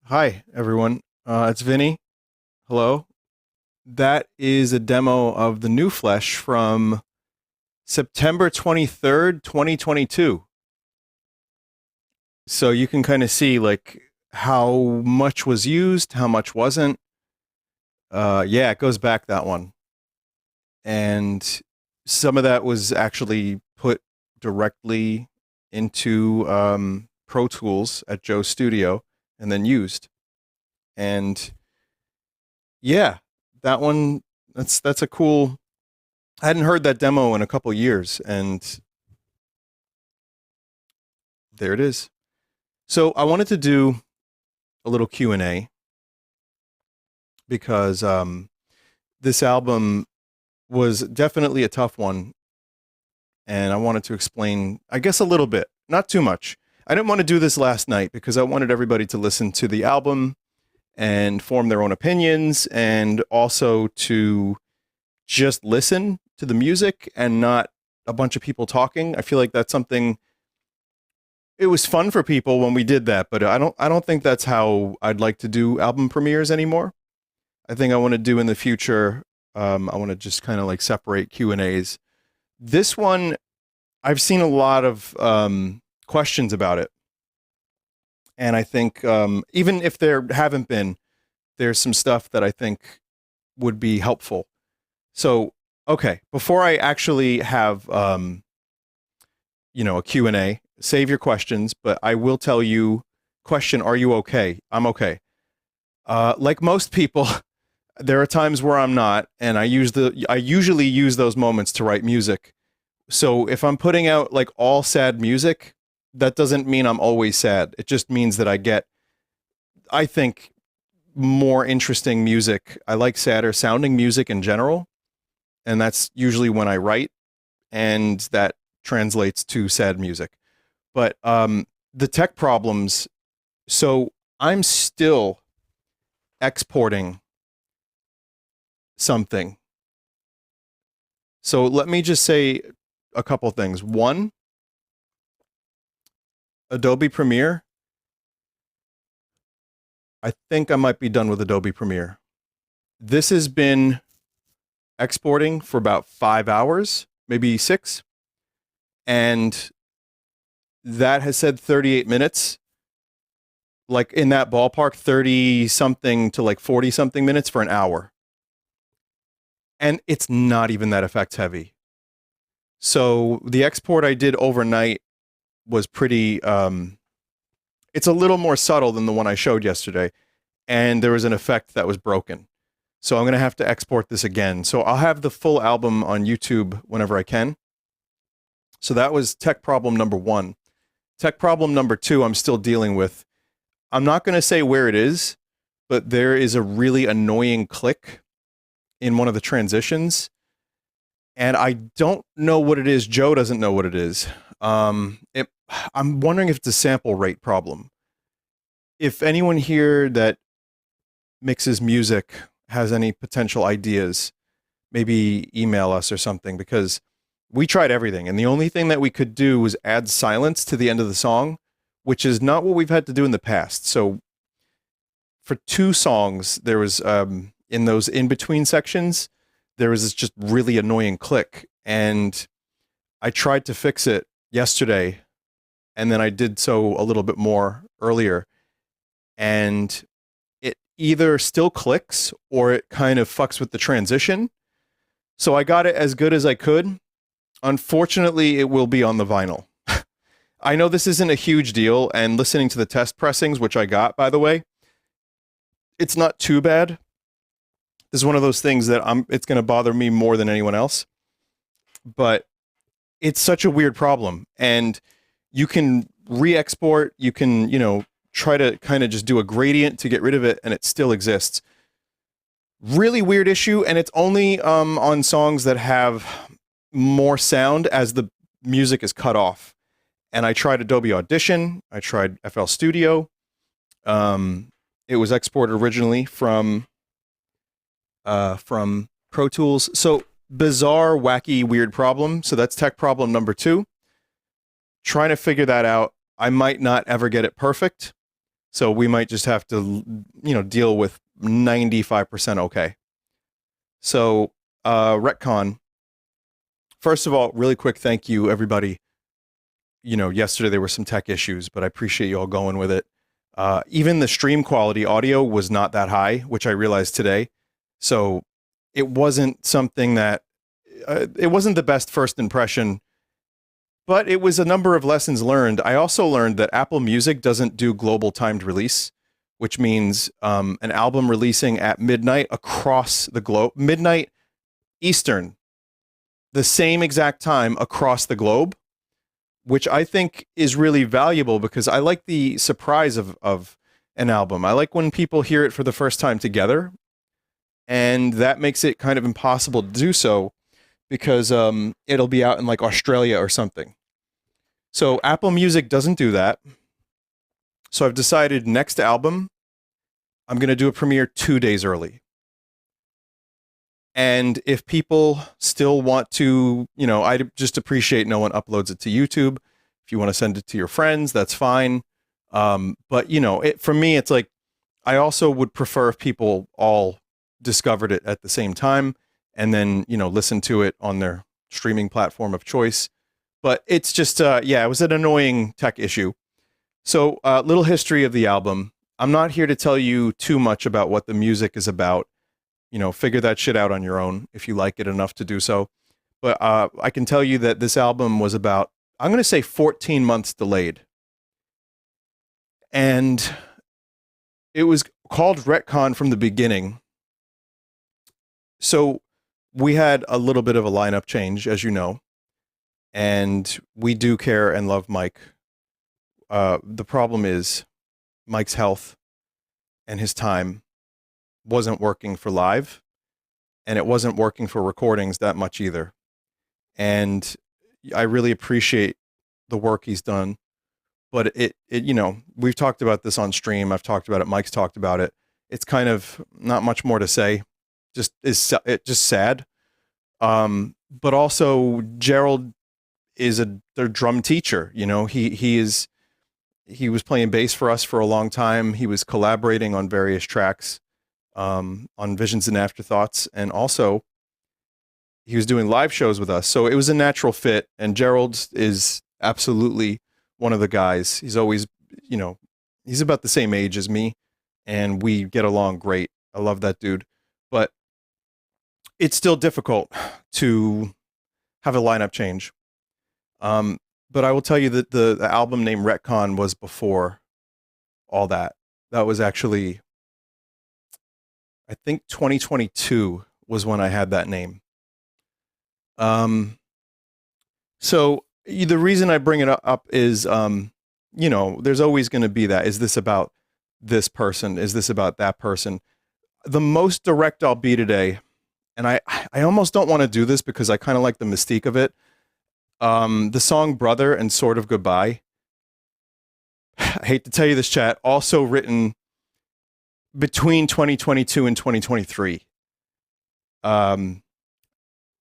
Hi, everyone. It's Vinny. Hello. That is a demo of the new Flesh from September 23rd, 2022. So you can kind of see like how much was used, how much wasn't. Yeah, it goes back that one. And some of that was actually put directly into Pro Tools at Joe's studio and then used. And yeah, that one that's a cool. I hadn't heard that demo in a couple years, and there it is. So I wanted to do a little Q&A because this album was definitely a tough one, and I wanted to explain, I guess, a little bit, not too much. I didn't want to do this last night because I wanted everybody to listen to the album and form their own opinions, and also to just listen to the music and not a bunch of people talking. I feel like that's something. It was fun for people when we did that, but I don't think that's how I'd like to do album premieres anymore. I think I want to do in the future. I want to just kind of like separate Q&As. This one, I've seen a lot of questions about it, and I think even if there haven't been, there's some stuff that I think would be helpful. So, okay, before I actually have a Q&A, save your questions, but I will tell you, question, are you okay? I'm okay. Like most people, there are times where I'm not, and I usually use those moments to write music. So if I'm putting out like all sad music, that doesn't mean I'm always sad. It just means that I get, I think, more interesting music. I like sadder sounding music in general, and that's usually when I write, and that translates to sad music. But the tech problems, so I'm still exporting something. So let me just say a couple things. One, Adobe Premiere. I think I might be done with Adobe Premiere. This has been exporting for about 5 hours, maybe 6. And that has said 38 minutes, like in that ballpark, 30 something to like 40 something minutes for an hour. And it's not even that effects heavy. So the export I did overnight was pretty, it's a little more subtle than the one I showed yesterday. And there was an effect that was broken. So I'm going to have to export this again. So I'll have the full album on YouTube whenever I can. So that was tech problem number one. Tech problem number two, I'm still dealing with. I'm not going to say where it is, but there is a really annoying click in one of the transitions. And I don't know what it is. Joe doesn't know what it is. I'm wondering if it's a sample rate problem. If anyone here that mixes music has any potential ideas, maybe email us or something, because we tried everything, and the only thing that we could do was add silence to the end of the song, which is not what we've had to do in the past. So for 2 songs, there was in those in-between sections, there was this just really annoying click, and I tried to fix it yesterday, and then I did so a little bit more earlier, and it either still clicks or it kind of fucks with the transition. So I got it as good as I could. Unfortunately, it will be on the vinyl. I know this isn't a huge deal, and listening to the test pressings, which I got, by the way, it's not too bad. This is one of those things that it's going to bother me more than anyone else. But it's such a weird problem. And you can re-export, you can, try to kind of just do a gradient to get rid of it, and it still exists. Really weird issue, and it's only on songs that have more sound as the music is cut off. And I tried Adobe Audition, I tried FL Studio. It was exported originally from Pro Tools. So bizarre, wacky, weird problem. So that's tech problem number 2. Trying to figure that out. I might not ever get it perfect. So we might just have to, deal with 95% okay. So, Retcon, first of all, really quick, thank you, everybody. Yesterday there were some tech issues, but I appreciate you all going with it. Even the stream quality audio was not that high, which I realized today. So it wasn't something that, it wasn't the best first impression, but it was a number of lessons learned. I also learned that Apple Music doesn't do global timed release, which means an album releasing at midnight across the globe, midnight Eastern, the same exact time across the globe, which I think is really valuable because I like the surprise of an album. I like when people hear it for the first time together, and that makes it kind of impossible to do so because it'll be out in like Australia or something. So Apple Music doesn't do that. So I've decided next album, I'm going to do a premiere 2 days early. And if people still want to, I just appreciate no one uploads it to YouTube. If you want to send it to your friends, that's fine. But, for me, it's like, I also would prefer if people all discovered it at the same time and then, listen to it on their streaming platform of choice. But it's just, it was an annoying tech issue. So, little history of the album. I'm not here to tell you too much about what the music is about. Figure that shit out on your own if you like it enough to do so. But I can tell you that this album was about, I'm going to say 14 months delayed. And it was called Retcon from the beginning. So we had a little bit of a lineup change, as you know. And we do care and love Mike. The problem is Mike's health and his time wasn't working for live, and it wasn't working for recordings that much either. And I really appreciate the work he's done, but it we've talked about this on stream. I've talked about it. Mike's talked about it. It's kind of not much more to say. It's just sad. But also Gerald is their drum teacher. He was playing bass for us for a long time. He was collaborating on various tracks. On Visions and Afterthoughts, and also he was doing live shows with us, so it was a natural fit. And Gerald is absolutely one of the guys. He's always, he's about the same age as me, and we get along great. I love that dude, but it's still difficult to have a lineup change. But I will tell you that the album name Retcon was before all that. That was actually, I think 2022 was when I had that name. So the reason I bring it up is, there's always going to be that. Is this about this person? Is this about that person? The most direct I'll be today, and I almost don't want to do this because I kind of like the mystique of it. The song Brother and Sort of Goodbye. I hate to tell you this, chat, also written between 2022 and 2023.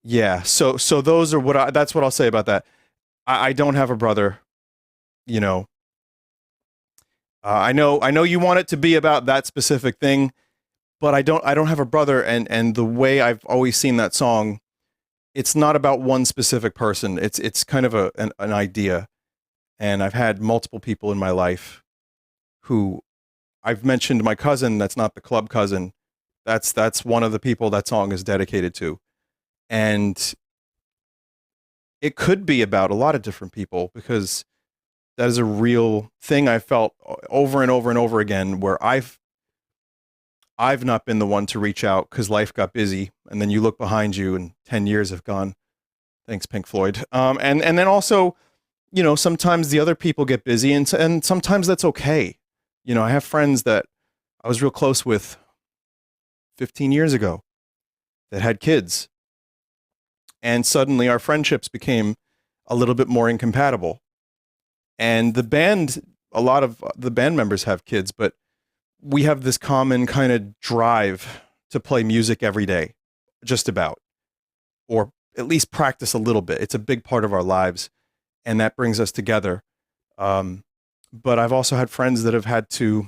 Yeah, so those are that's what I'll say about that. I don't have a brother, I know you want it to be about that specific thing, but I don't have a brother, and the way I've always seen that song, it's not about one specific person. It's kind of an idea. And I've had multiple people in my life who, I've mentioned my cousin, that's not the club cousin. That's one of the people that song is dedicated to. And it could be about a lot of different people, because that is a real thing I felt over and over and over again, where I've not been the one to reach out because life got busy, and then you look behind you and 10 years have gone. Thanks, Pink Floyd. And then also, sometimes the other people get busy, and sometimes that's okay. I have friends that I was real close with 15 years ago that had kids, and suddenly our friendships became a little bit more incompatible. And the band, a lot of the band members have kids, but we have this common kind of drive to play music every day, just about, or at least practice a little bit. It's a big part of our lives, and that brings us together. But I've also had friends that have had to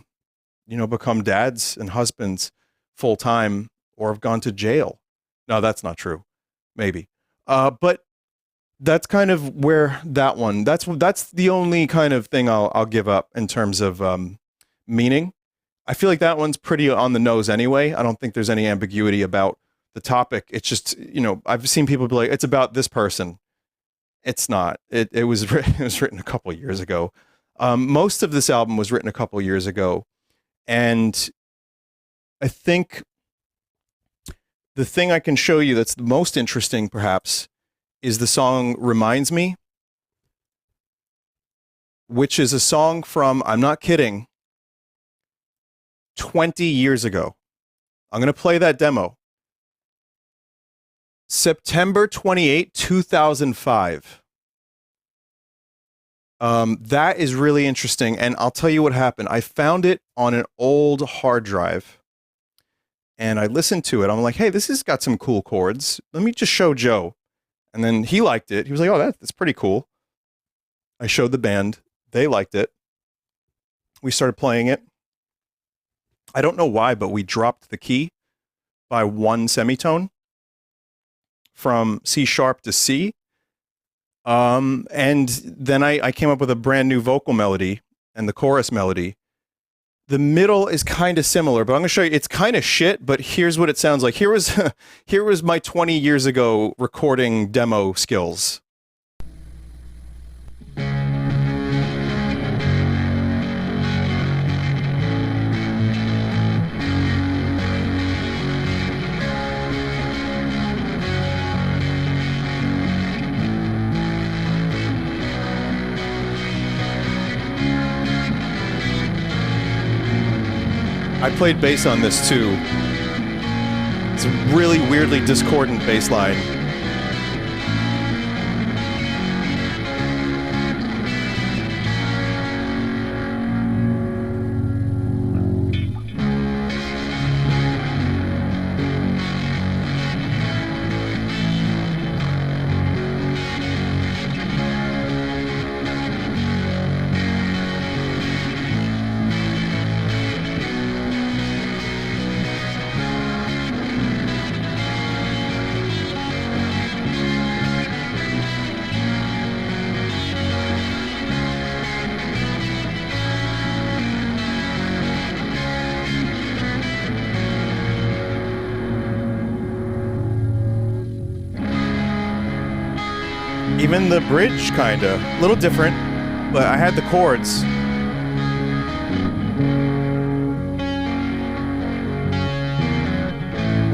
become dads and husbands full time or have gone to jail. No, that's not true. Maybe. But that's kind of where that's the only kind of thing I'll give up in terms of meaning. I feel like that one's pretty on the nose anyway. I don't think there's any ambiguity about the topic. It's just, I've seen people be like, it's about this person. It's not. It was written a couple of years ago. Most of this album was written a couple of years ago. And I think the thing I can show you that's the most interesting, perhaps, is the song Reminds Me, which is a song from, I'm not kidding, 20 years ago. I'm going to play that demo. September 28, 2005. That is really interesting, and I'll tell you what happened. I found it on an old hard drive, and I listened to it. I'm like, hey, this has got some cool chords. Let me just show Joe. And then he liked it. He was like, oh, that's pretty cool. I showed the band. They liked it. We started playing it. I don't know why, but we dropped the key by one semitone from C sharp to C. And then I came up with a brand new vocal melody and the chorus melody. The middle is kind of similar, but I'm going to show you. It's kind of shit, but here's what it sounds like. Here was my 20 years ago recording demo skills. I played bass on this too. It's a really weirdly discordant bass line. Even the bridge, kinda. A little different, but I had the chords.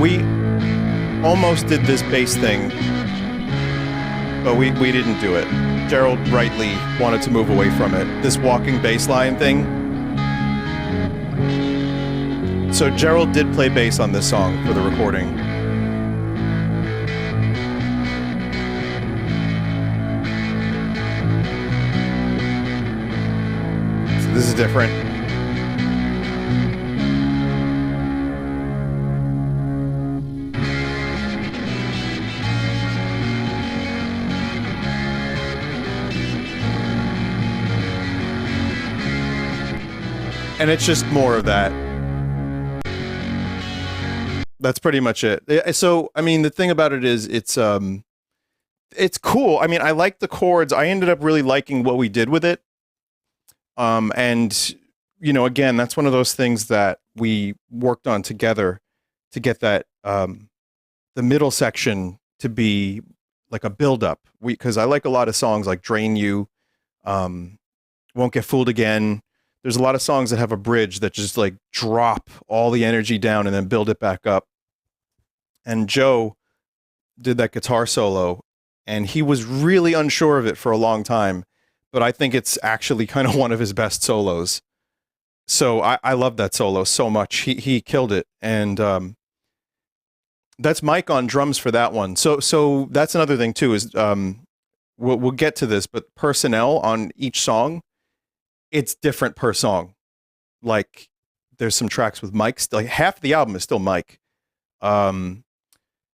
We almost did this bass thing, but we didn't do it. Gerald rightly wanted to move away from it. This walking bass line thing. So Gerald did play bass on this song for the recording. This is different. And it's just more of that. That's pretty much it. So, I mean, the thing about it is it's cool. I mean, I like the chords. I ended up really liking what we did with it. And, again, that's one of those things that we worked on together to get that, the middle section to be like a buildup. Because I like a lot of songs like Drain You, Won't Get Fooled Again. There's a lot of songs that have a bridge that just like drop all the energy down and then build it back up. And Joe did that guitar solo, and he was really unsure of it for a long time. But I think it's actually kind of one of his best solos. So I love that solo so much. He killed it. And that's Mike on drums for that one. So that's another thing too, is we'll get to this, but personnel on each song, it's different per song. Like there's some tracks with Mike, like half the album is still Mike.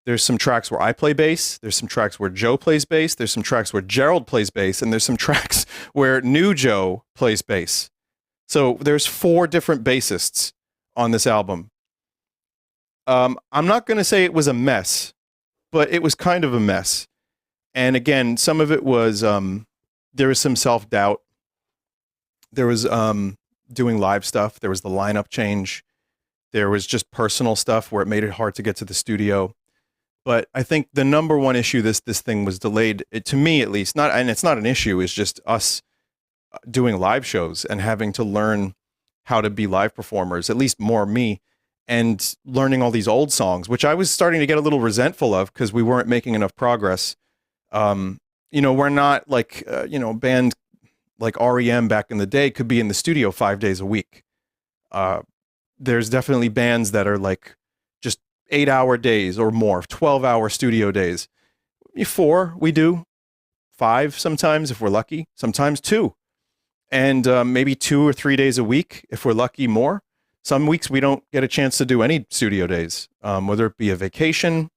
There's some tracks where I play bass. There's some tracks where Joe plays bass. There's some tracks where Gerald plays bass. And there's some tracks where new Joe plays bass. So there's 4 different bassists on this album. I'm not going to say it was a mess, but it was kind of a mess. And again, some of it was, there was some self-doubt. There was doing live stuff. There was the lineup change. There was just personal stuff where it made it hard to get to the studio. But I think the number one issue this thing was delayed, to me at least, and it's not an issue, it's just us doing live shows and having to learn how to be live performers, at least more me, and learning all these old songs, which I was starting to get a little resentful of because we weren't making enough progress. We're not like, band like REM back in the day could be in the studio 5 days a week. There's definitely bands that are like just 8-hour days or more, 12-hour studio days. 4, we do 5 sometimes if we're lucky, sometimes 2. And maybe 2 or 3 days a week if we're lucky, more. Some weeks we don't get a chance to do any studio days, whether it be a vacation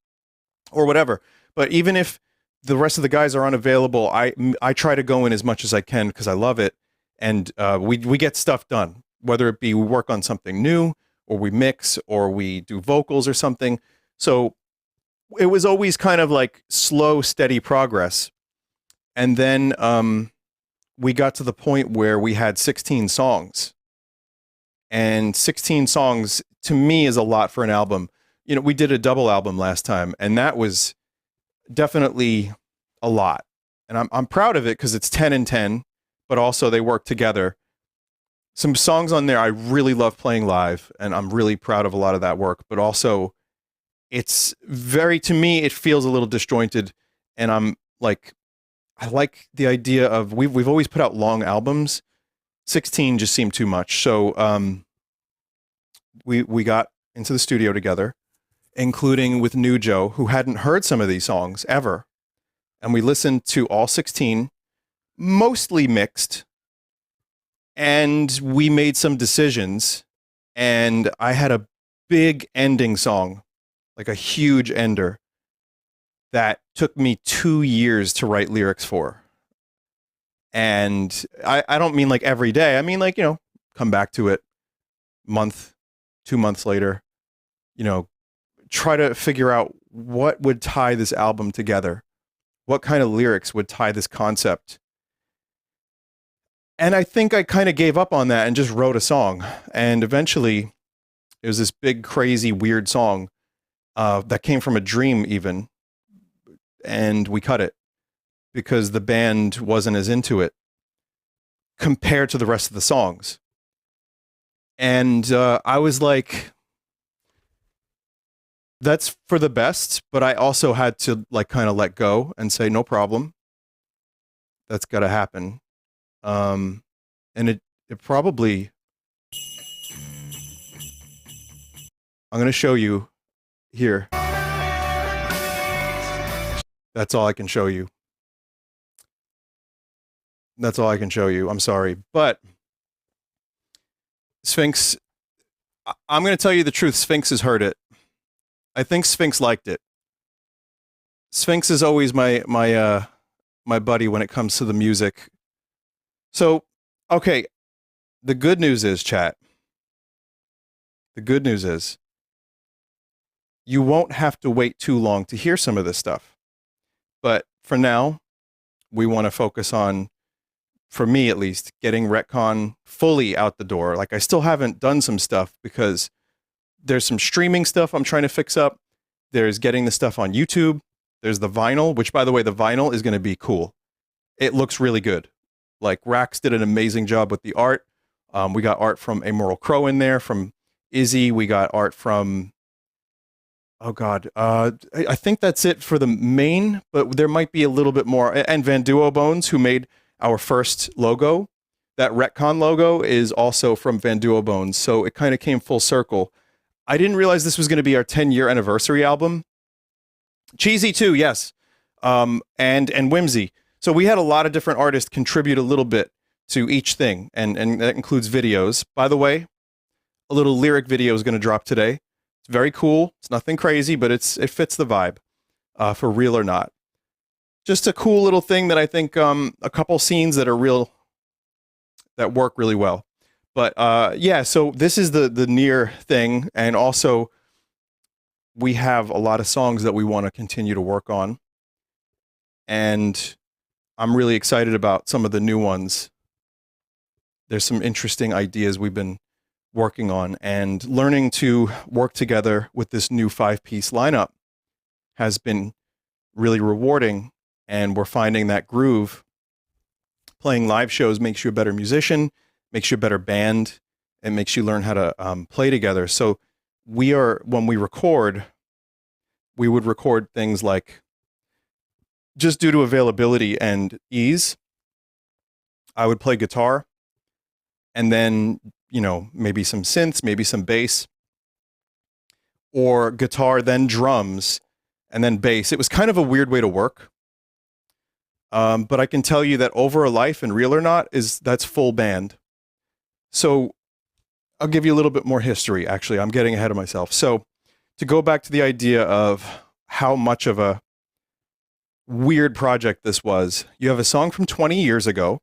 or whatever. But even if the rest of the guys are unavailable, I try to go in as much as I can because I love it. And we get stuff done, whether it be we work on something new or we mix or we do vocals or something. So it was always kind of like slow, steady progress. And then we got to the point where we had 16 songs. And 16 songs, to me, is a lot for an album. We did a double album last time, and that was definitely a lot. And I'm proud of it because it's 10 and 10, but also they work together. Some songs on there I really love playing live, and I'm really proud of a lot of that work. But also, to me, it feels a little disjointed, and I like the idea of, we've always put out long albums. 16 just seemed too much. So we got into the studio together, including with New Joe, who hadn't heard some of these songs ever. And we listened to all 16, mostly mixed. And we made some decisions. And I had a big ending song, like a huge ender, that took me 2 years to write lyrics for. And I don't mean like every day. I mean like, come back to it month, 2 months later, try to figure out what would tie this album together. What kind of lyrics would tie this concept? And I think I kind of gave up on that and just wrote a song. And eventually it was this big, crazy, weird song that came from a dream even. And we cut it because the band wasn't as into it compared to the rest of the songs. And I was like, that's for the best, but I also had to like kind of let go and say, no problem. That's got to happen. And it probably, I'm going to show you here. That's all I can show you. That's all I can show you. I'm sorry. But Sphinx, I'm going to tell you the truth. Sphinx has heard it. I think Sphinx liked it. Sphinx is always my buddy when it comes to the music. So, okay. The good news is, chat. The good news is you won't have to wait too long to hear some of this stuff. But for now, we want to focus on, for me at least, getting Retcon fully out the door. Like, I still haven't done some stuff because there's some streaming stuff I'm trying to fix up. There's getting the stuff on YouTube. There's the vinyl, which, by the way, the vinyl is going to be cool. It looks really good. Like, Rax did an amazing job with the art. We got art from Amoral Crow in there, from Izzy. We got art from... Oh, God. I think that's it for the main, but there might be a little bit more. And Van Duo Bones, who made our first logo. That Retcon logo is also from Van Duo Bones, so it kind of came full circle. I didn't realize this was going to be our 10-year anniversary album. Cheesy, too, yes. And Whimsy. So we had a lot of different artists contribute a little bit to each thing, and that includes videos. By the way, a little lyric video is going to drop today. Very cool. It's nothing crazy, but it fits the vibe, for real or not. Just a cool little thing that I think a couple scenes that are real, that work really well. But yeah, so this is the near thing, and also we have a lot of songs that we want to continue to work on, and I'm really excited about some of the new ones. There's some interesting ideas we've been working on, and learning to work together with this new 5-piece lineup has been really rewarding, and we're finding that groove. Playing live shows makes you a better musician, makes you a better band, and makes you learn how to play together. So when we record, we would record things like, just due to availability and ease, I would play guitar, and then, maybe some synths, maybe some bass, or guitar, then drums, and then bass. It was kind of a weird way to work. But I can tell you that Over a Life and Real or Not that's full band. So I'll give you a little bit more history. Actually, I'm getting ahead of myself. So to go back to the idea of how much of a weird project this was, you have a song from 20 years ago.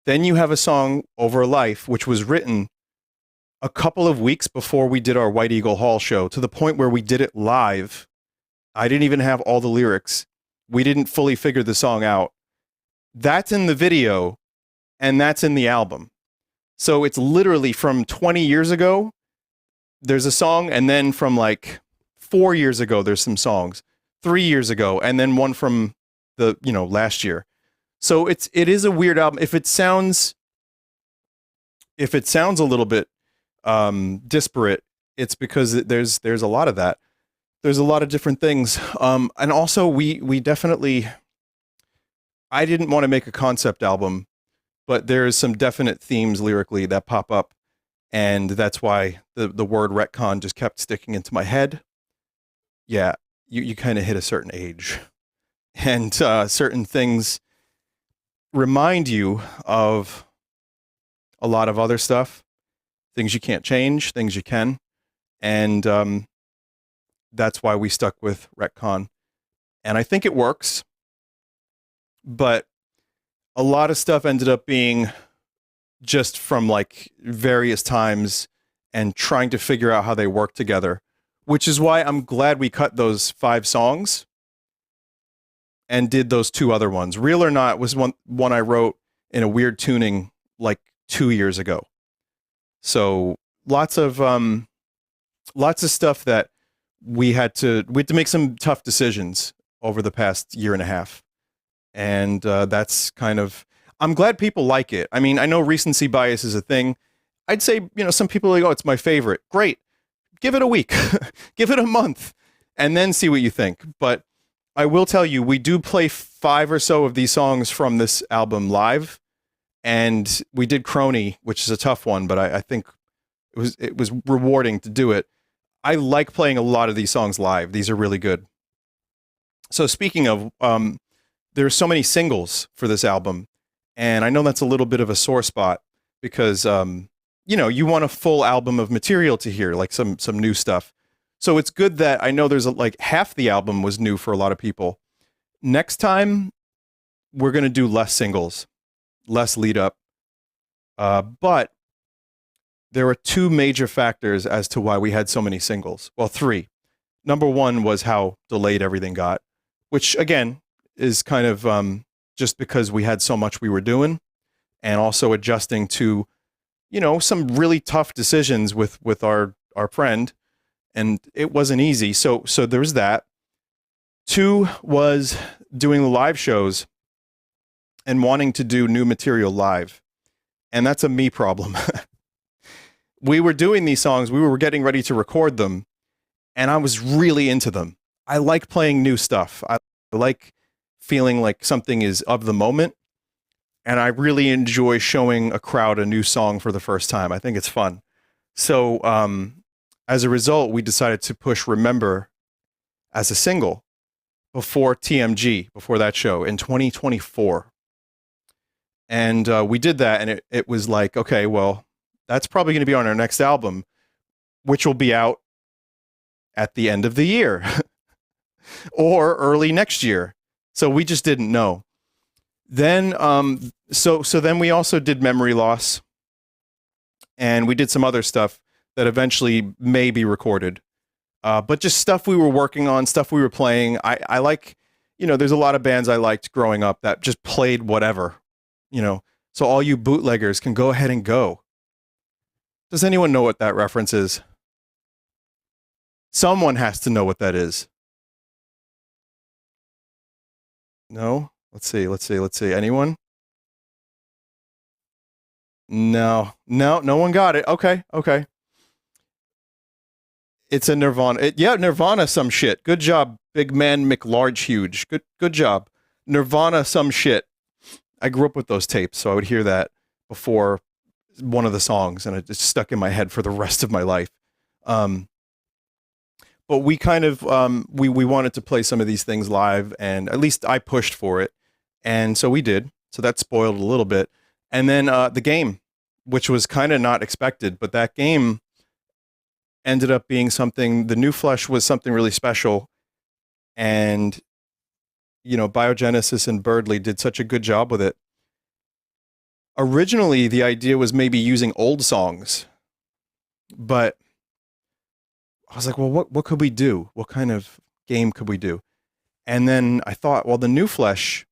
Then you have a song, Over a Life, which was written a couple of weeks before we did our White Eagle Hall show, to the point where we did it live. I didn't even have all the lyrics. We didn't fully figure the song out. That's in the video, and that's in the album. So it's literally from 20 years ago, there's a song, and then from like 4 years ago, there's some songs. 3 years ago, and then one from the, last year. So it is a weird album. If it sounds a little bit disparate, it's because there's a lot of that. There's a lot of different things. And also we definitely, I didn't want to make a concept album, but there's some definite themes lyrically that pop up. And that's why the word retcon just kept sticking into my head. Yeah, you kind of hit a certain age, and certain things remind you of a lot of other stuff, things you can't change, things you can. And that's why we stuck with retcon. And I think it works, but a lot of stuff ended up being just from like various times and trying to figure out how they work together, which is why I'm glad we cut those 5 songs and did those 2 other ones. Real or Not was one I wrote in a weird tuning like 2 years ago. So lots of stuff that we had to make some tough decisions over the past year and a half. And that's kind of, I'm glad people like it. I mean, I know recency bias is a thing. I'd say, some people are like, oh, it's my favorite. Great. Give it a week, give it a month, and then see what you think. But I will tell you, we do play 5 or so of these songs from this album live, and we did QnA, which is a tough one, but I think it was rewarding to do it. I like playing a lot of these songs live. These are really good. So speaking of, there are so many singles for this album, and I know that's a little bit of a sore spot because you want a full album of material to hear, like some new stuff. So it's good that I know there's like half the album was new for a lot of people. Next time, we're going to do less singles, less lead up. But there were 2 major factors as to why we had so many singles. Well, 3. Number 1 was how delayed everything got, which again is kind of just because we had so much we were doing, and also adjusting to some really tough decisions with our friend, and it wasn't easy. So there's that. 2 was doing the live shows and wanting to do new material live. And that's a me problem. We were doing these songs, we were getting ready to record them, and I was really into them. I like playing new stuff. I like feeling like something is of the moment. And I really enjoy showing a crowd a new song for the first time. I think it's fun. So as a result, we decided to push Remember as a single before TMG, before that show in 2024. And we did that, and it was like, okay, well, that's probably going to be on our next album, which will be out at the end of the year or early next year. So we just didn't know. Then, so then we also did Memory Loss, and we did some other stuff that eventually may be recorded. But just stuff we were working on, stuff we were playing. I like, there's a lot of bands I liked growing up that just played whatever, So all you bootleggers can go ahead and go. Does anyone know what that reference is? Someone has to know what that is. No? Let's see. Anyone? No, no one got it. Okay. It's a Nirvana. Nirvana some shit. Good job, big man McLarge Huge. Good job. Nirvana some shit. I grew up with those tapes, so I would hear that before one of the songs, and it just stuck in my head for the rest of my life. But we kind of, we wanted to play some of these things live, and at least I pushed for it. And so we did. So that spoiled a little bit. And then the game, which was kind of not expected, but that game ended up being something, the New Flesh was something really special. And, Biogenesis and Birdley did such a good job with it. Originally, the idea was maybe using old songs, but I was like, well, what could we do? What kind of game could we do? And then I thought, well, the New Flesh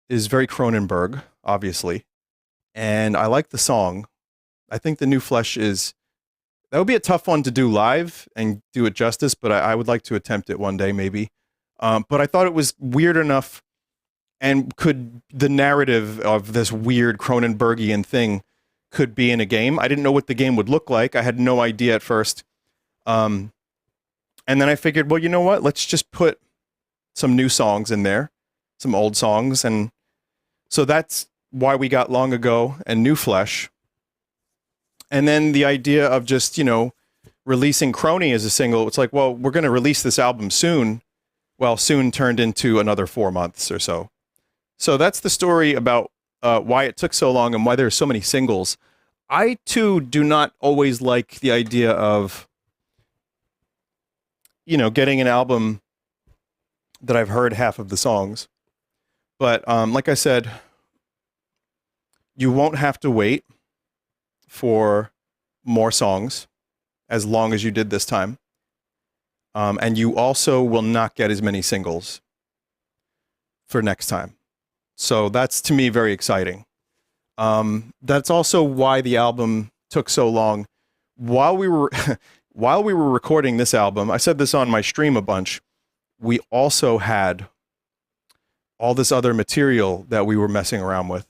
is very Cronenberg, obviously. And I like the song. I think the New Flesh that would be a tough one to do live and do it justice, but I would like to attempt it one day, maybe. But I thought it was weird enough, and the narrative of this weird Cronenbergian thing could be in a game. I didn't know what the game would look like. I had no idea at first. And then I figured, well, you know what? Let's just put some new songs in there, some old songs. And so that's why we got Long Ago and New Flesh. And then the idea of just, releasing Crony as a single, it's like, well, we're going to release this album soon. Well, soon turned into another 4 months or so. So that's the story about why it took so long and why there are so many singles. I, too, do not always like the idea of, getting an album that I've heard half of the songs. But like I said, you won't have to wait for more songs as long as you did this time. And you also will not get as many singles for next time. So that's, to me, very exciting. That's also why the album took so long. While we were recording this album, I said this on my stream a bunch, we also had all this other material that we were messing around with.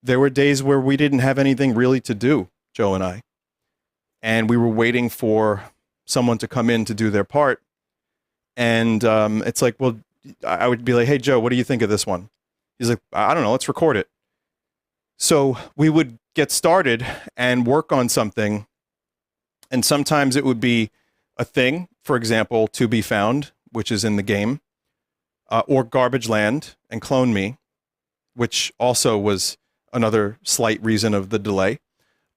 There were days where we didn't have anything really to do, Joe and I. And we were waiting for someone to come in to do their part. And it's like, well, I would be like, hey, Joe, what do you think of this one? He's like, I don't know, let's record it. So we would get started and work on something. And sometimes it would be a thing, for example, To Be Found, which is in the game, or Garbage Land and Clone Me, which also was another slight reason of the delay.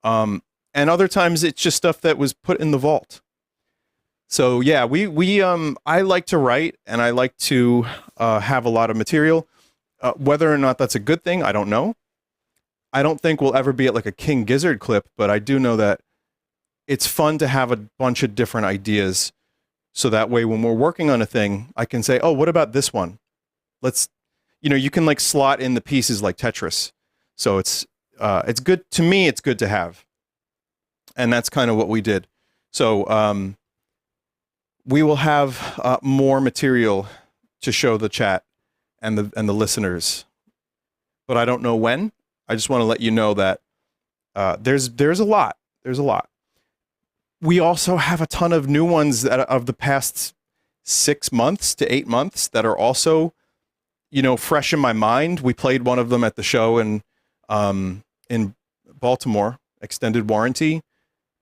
And other times it's just stuff that was put in the vault. So yeah, I like to write and I like to have a lot of material. Whether or not that's a good thing, I don't know. I don't think we'll ever be at like a King Gizzard clip, but I do know that it's fun to have a bunch of different ideas. So that way when we're working on a thing, I can say, oh, what about this one? You can like slot in the pieces like Tetris. So it's good to me. It's good to have. And that's kind of what we did. So we will have more material to show the chat and the listeners, but I don't know when. I just want to let you know that there's a lot. There's a lot. We also have a ton of new ones of the past 6 months to 8 months that are also, fresh in my mind. We played one of them at the show in Baltimore, Extended Warranty.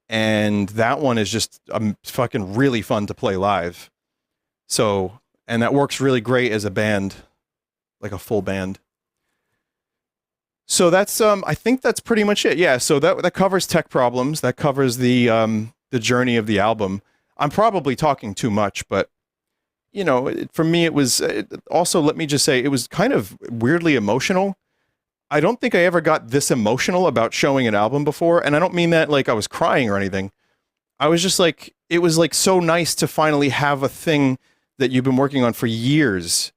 And that one is just fucking really fun to play live. So, and that works really great as a band, like a full band. So that's, I think that's pretty much it. Yeah. So that covers Tech Problems. That covers the journey of the album. I'm probably talking too much, but for me, it was also, let me just say, it was kind of weirdly emotional. I don't think I ever got this emotional about showing an album before. And I don't mean that like I was crying or anything. I was just like, it was like so nice to finally have a thing that you've been working on for years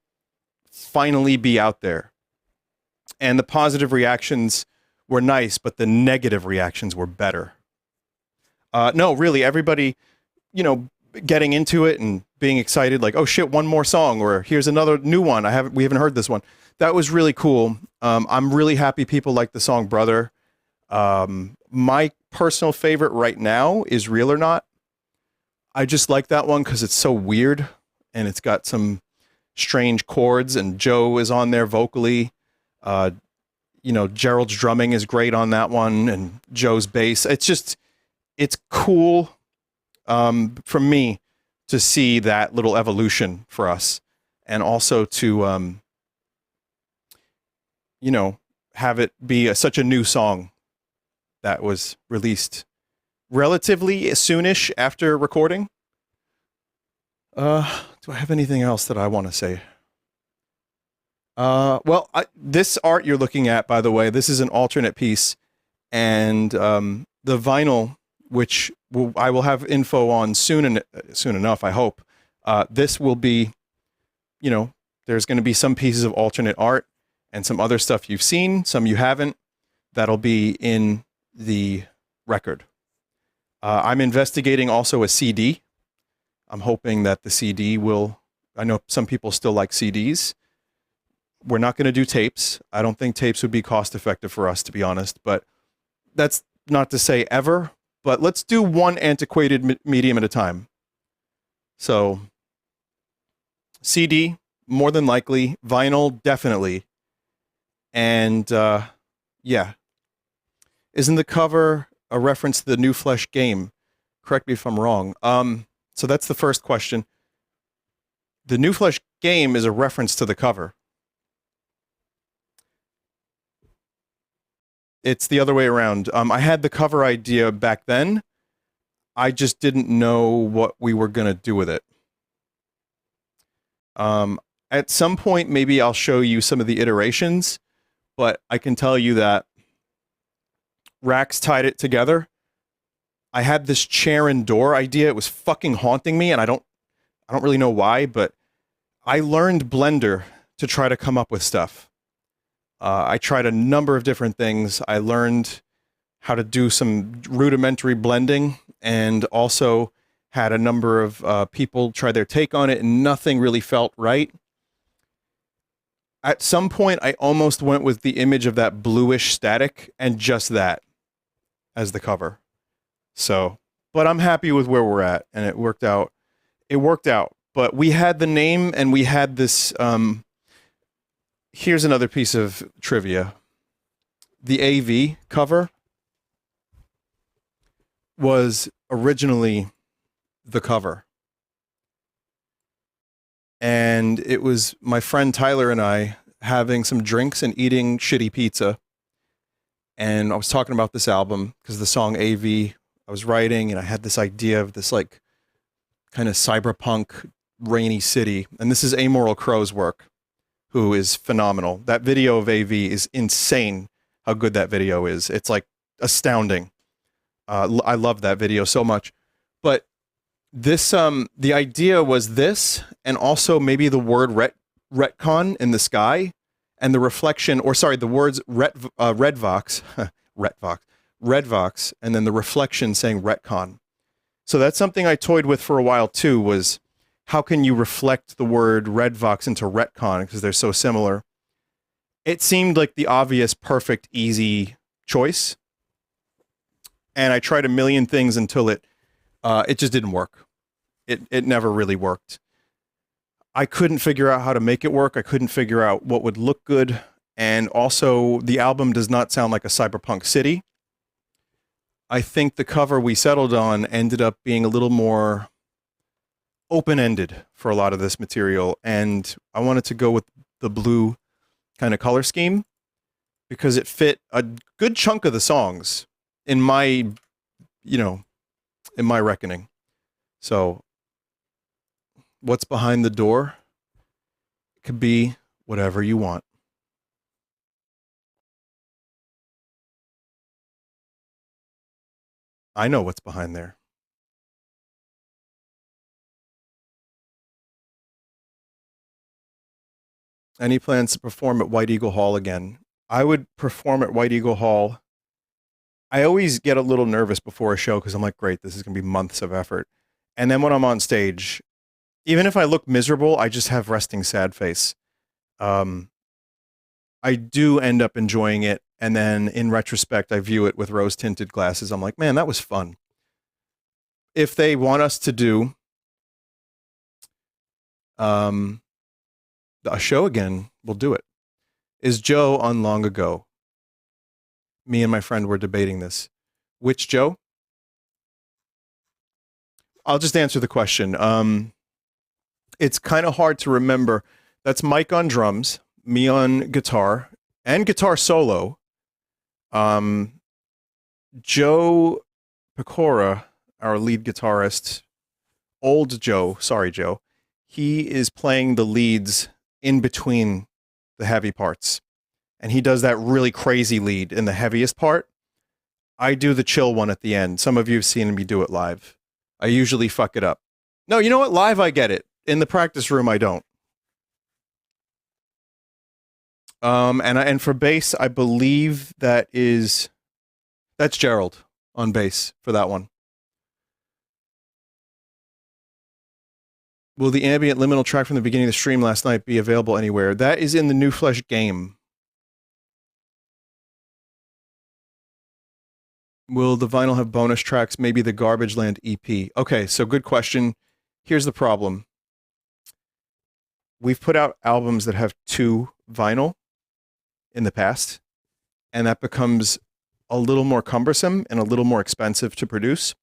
finally be out there. And the positive reactions were nice, but the negative reactions were better. No, really, everybody, you know, getting into it and being excited, like, oh shit, one more song, or here's another new one. We haven't heard this one. That was really cool. I'm really happy people like the song Brother. My personal favorite right now is Real or Not. I just like that one because it's so weird and it's got some strange chords, and Joe is on there vocally. You know, Gerald's drumming is great on that one, and Joe's bass. It's cool for me to see that little evolution for us, and also to, you know, have it be such a new song that was released relatively soonish after recording. Do I have anything else that I want to say? Well, this art you're looking at, by the way, this is an alternate piece, and the vinyl, which I will have info on soon enough, I hope. This will be, you know, there's going to be some pieces of alternate art and some other stuff you've seen, some you haven't. That'll be in the record. I'm investigating also a CD. I'm hoping that the CD will, I know some people still like CDs. We're not going to do tapes. I don't think tapes would be cost effective for us, to be honest, but that's not to say ever, but let's do one antiquated medium at a time. So CD, more than likely, vinyl, definitely. And yeah. Isn't the cover a reference to the New Flesh game? Correct me if I'm wrong. So that's the first question. The New Flesh game is a reference to the cover. It's the other way around. I had the cover idea back then. I just didn't know what we were going to do with it. At some point, maybe I'll show you some of the iterations, but I can tell you that Rax tied it together. I had this chair and door idea. It was fucking haunting me, and I don't really know why, but I learned Blender to try to come up with stuff. I tried a number of different things. I learned how to do some rudimentary blending, and also had a number of people try their take on it, and nothing really felt right. At some point, I almost went with the image of that bluish static and just that as the cover. So, but I'm happy with where we're at, and it worked out. It worked out. But we had the name, and we had this. Here's another piece of trivia. The AV cover was originally the cover. And it was my friend Tyler and I having some drinks and eating shitty pizza. And I was talking about this album because the song AV I was writing, and I had this idea of this like kind of cyberpunk rainy city. And this is Amoral Crow's work, who is phenomenal. That video of AV is insane how good that video is. It's like astounding. I love that video so much. But this, the idea was this, and also maybe the word retcon in the sky, and the reflection, or sorry, the words RedVox, RedVox, and then the reflection saying retcon. So that's something I toyed with for a while too, was how can you reflect the word RedVox into retcon, because they're so similar. It seemed like the obvious, perfect, easy choice. And I tried a million things until it just didn't work. It never really worked. I couldn't figure out how to make it work. I couldn't figure out what would look good. And also, the album does not sound like a cyberpunk city. I think the cover we settled on ended up being a little more open-ended for a lot of this material. And I wanted to go with the blue kind of color scheme because it fit a good chunk of the songs in my, you know, in my reckoning. So what's behind the door? It could be whatever you want. I know what's behind there. Any plans to perform at White Eagle Hall again? I would perform at White Eagle Hall. I always get a little nervous before a show because I'm like, great, this is going to be months of effort. And then when I'm on stage, even if I look miserable, I just have resting sad face. I do end up enjoying it. And then in retrospect, I view it with rose tinted glasses. I'm like, man, that was fun. If they want us to do a show again, we'll do it. Is Joe on Long Ago? Me and my friend were debating this. Which Joe? I'll just answer the question. It's kind of hard to remember. That's Mike on drums, me on guitar, and guitar solo. Joe Pecora, our lead guitarist, old Joe, sorry, Joe, he is playing the leads in between the heavy parts. And he does that really crazy lead in the heaviest part. I do the chill one at the end. Some of you have seen me do it live. I usually fuck it up. No, you know what? Live, I get it. In the practice room, I don't. And for bass, I believe that's Gerald on bass for that one. Will the ambient liminal track from the beginning of the stream last night be available anywhere? That is in the New Flesh game. Will the vinyl have bonus tracks? Maybe the Garbage Land EP. Okay, so good question. Here's the problem. We've put out albums that have 2 vinyl in the past, and that becomes a little more cumbersome and a little more expensive to produce.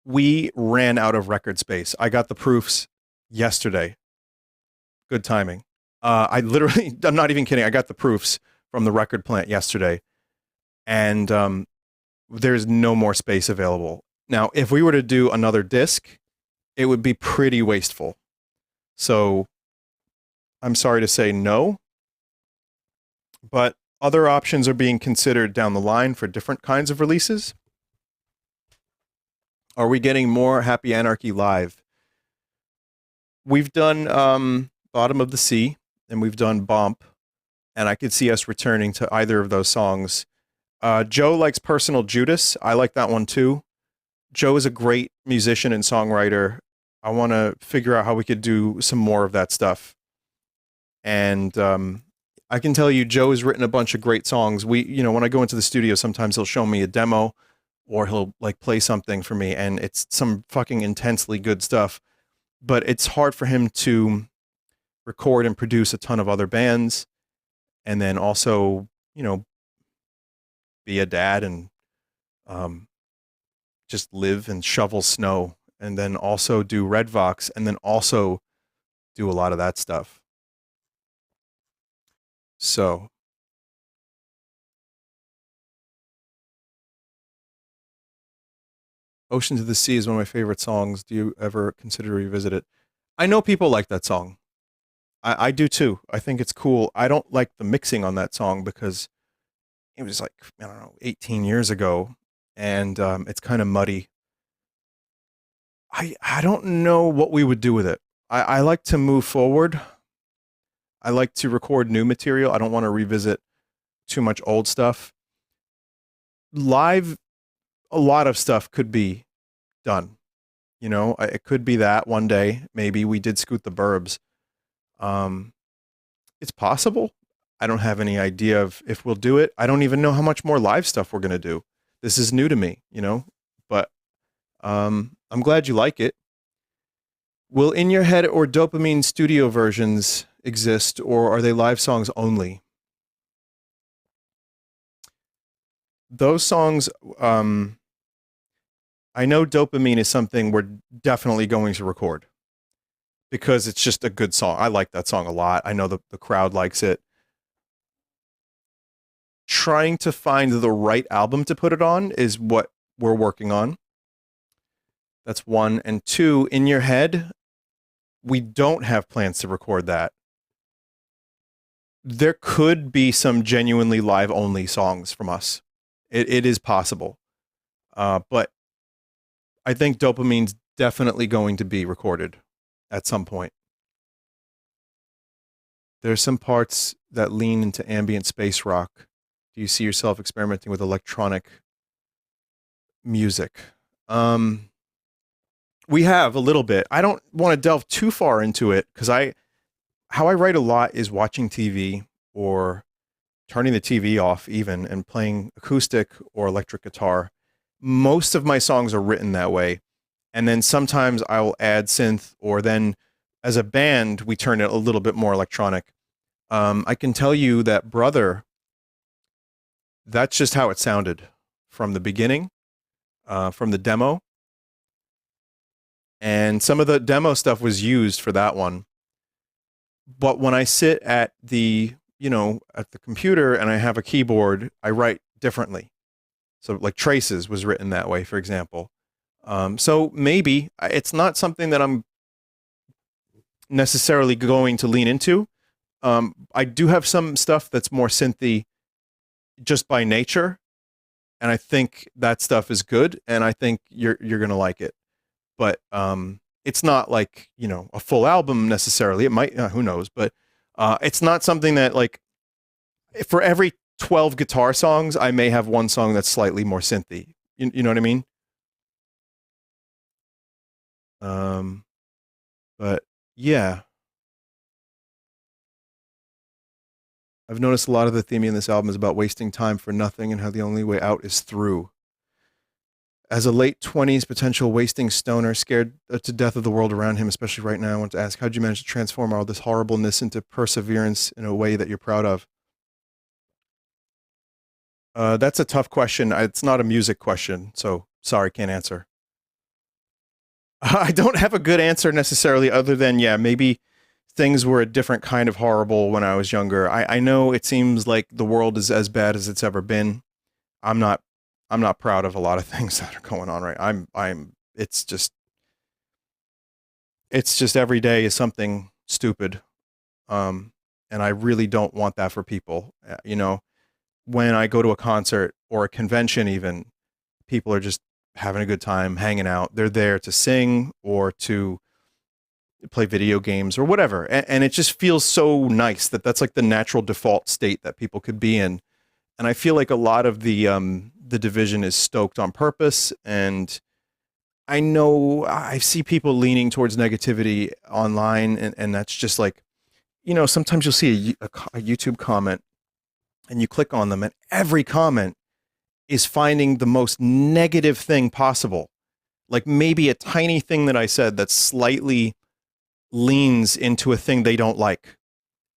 We ran out of record space. I got the proofs yesterday. Good timing. I'm not even kidding. I got the proofs from the record plant yesterday, and there's no more space available. Now, if we were to do another disc, it would be pretty wasteful. So I'm sorry to say no, but other options are being considered down the line for different kinds of releases. Are we getting more Happy Anarchy live? We've done Bottom of the Sea, and we've done Bump, and I could see us returning to either of those songs. Joe likes Personal Judas. I like that one too. Joe is a great musician and songwriter. I want to figure out how we could do some more of that stuff. And I can tell you, Joe has written a bunch of great songs. When I go into the studio, sometimes he'll show me a demo, or he'll like play something for me, and it's some fucking intensely good stuff. But it's hard for him to record and produce a ton of other bands, and then also, be a dad and just live and shovel snow, and then also do RedVox, and then also do a lot of that stuff. So Oceans of the Sea is one of my favorite songs. Do you ever consider to revisit it? I know people like that song. I do too. I think it's cool. I don't like the mixing on that song because it was like, 18 years ago, and it's kind of muddy. I don't know what we would do with it. I like to move forward. I like to record new material. I don't want to revisit too much old stuff. Live, a lot of stuff could be done. It could be that one day. Maybe we did Scoot the Burbs. It's possible. I don't have any idea of if we'll do it. I don't even know how much more live stuff we're going to do. This is new to me, but I'm glad you like it. Will In Your Head or Dopamine studio versions exist, or are they live songs only? Those songs, I know Dopamine is something we're definitely going to record because it's just a good song. I like that song a lot. I know the crowd likes it. Trying to find the right album to put it on is what we're working on. That's one. And two, In Your Head, we don't have plans to record that. There could be some genuinely live only songs from us It is possible. But I think dopamine's definitely going to be recorded at some point. There's some parts that lean into ambient space rock. Do you see yourself experimenting with electronic music? Um, we have a little bit. I don't want to delve too far into it because how I write a lot is watching TV or turning the TV off even and playing acoustic or electric guitar. Most of my songs are written that way. And then sometimes I'll add synth, or then as a band, we turn it a little bit more electronic. I can tell you that Brother, that's just how it sounded from the beginning, from the demo. And some of the demo stuff was used for that one. But when I sit at at the computer and I have a keyboard, I write differently. So like Traces was written that way, for example. So maybe it's not something that I'm necessarily going to lean into. I do have some stuff that's more synthy just by nature, and I think that stuff is good, and I think you're gonna like it. But it's not like a full album necessarily. It might, who knows? But it's not something that like for every 12 guitar songs, I may have one song that's slightly more synthy. You know what I mean? Um, but yeah, I've noticed a lot of the theme in this album is about wasting time for nothing and how the only way out is through. As a late 20s potential wasting stoner, scared to death of the world around him, especially right now, I want to ask, how'd you manage to transform all this horribleness into perseverance in a way that you're proud of? That's a tough question. It's not a music question, so sorry, can't answer. I don't have a good answer necessarily, other than, yeah, maybe things were a different kind of horrible when I was younger. I know it seems like the world is as bad as it's ever been. I'm not I'm not proud of a lot of things that are going on right. It's just every day is something stupid. Um and I really don't want that for people. When I go to a concert or a convention even, people are just having a good time, hanging out. They're there to sing or to play video games or whatever. And it just feels so nice that that's like the natural default state that people could be in. And I feel like a lot of the division is stoked on purpose. And I know I see people leaning towards negativity online, and that's just like, sometimes you'll see a YouTube comment and you click on them, and every comment is finding the most negative thing possible. Like maybe a tiny thing that I said that slightly leans into a thing they don't like.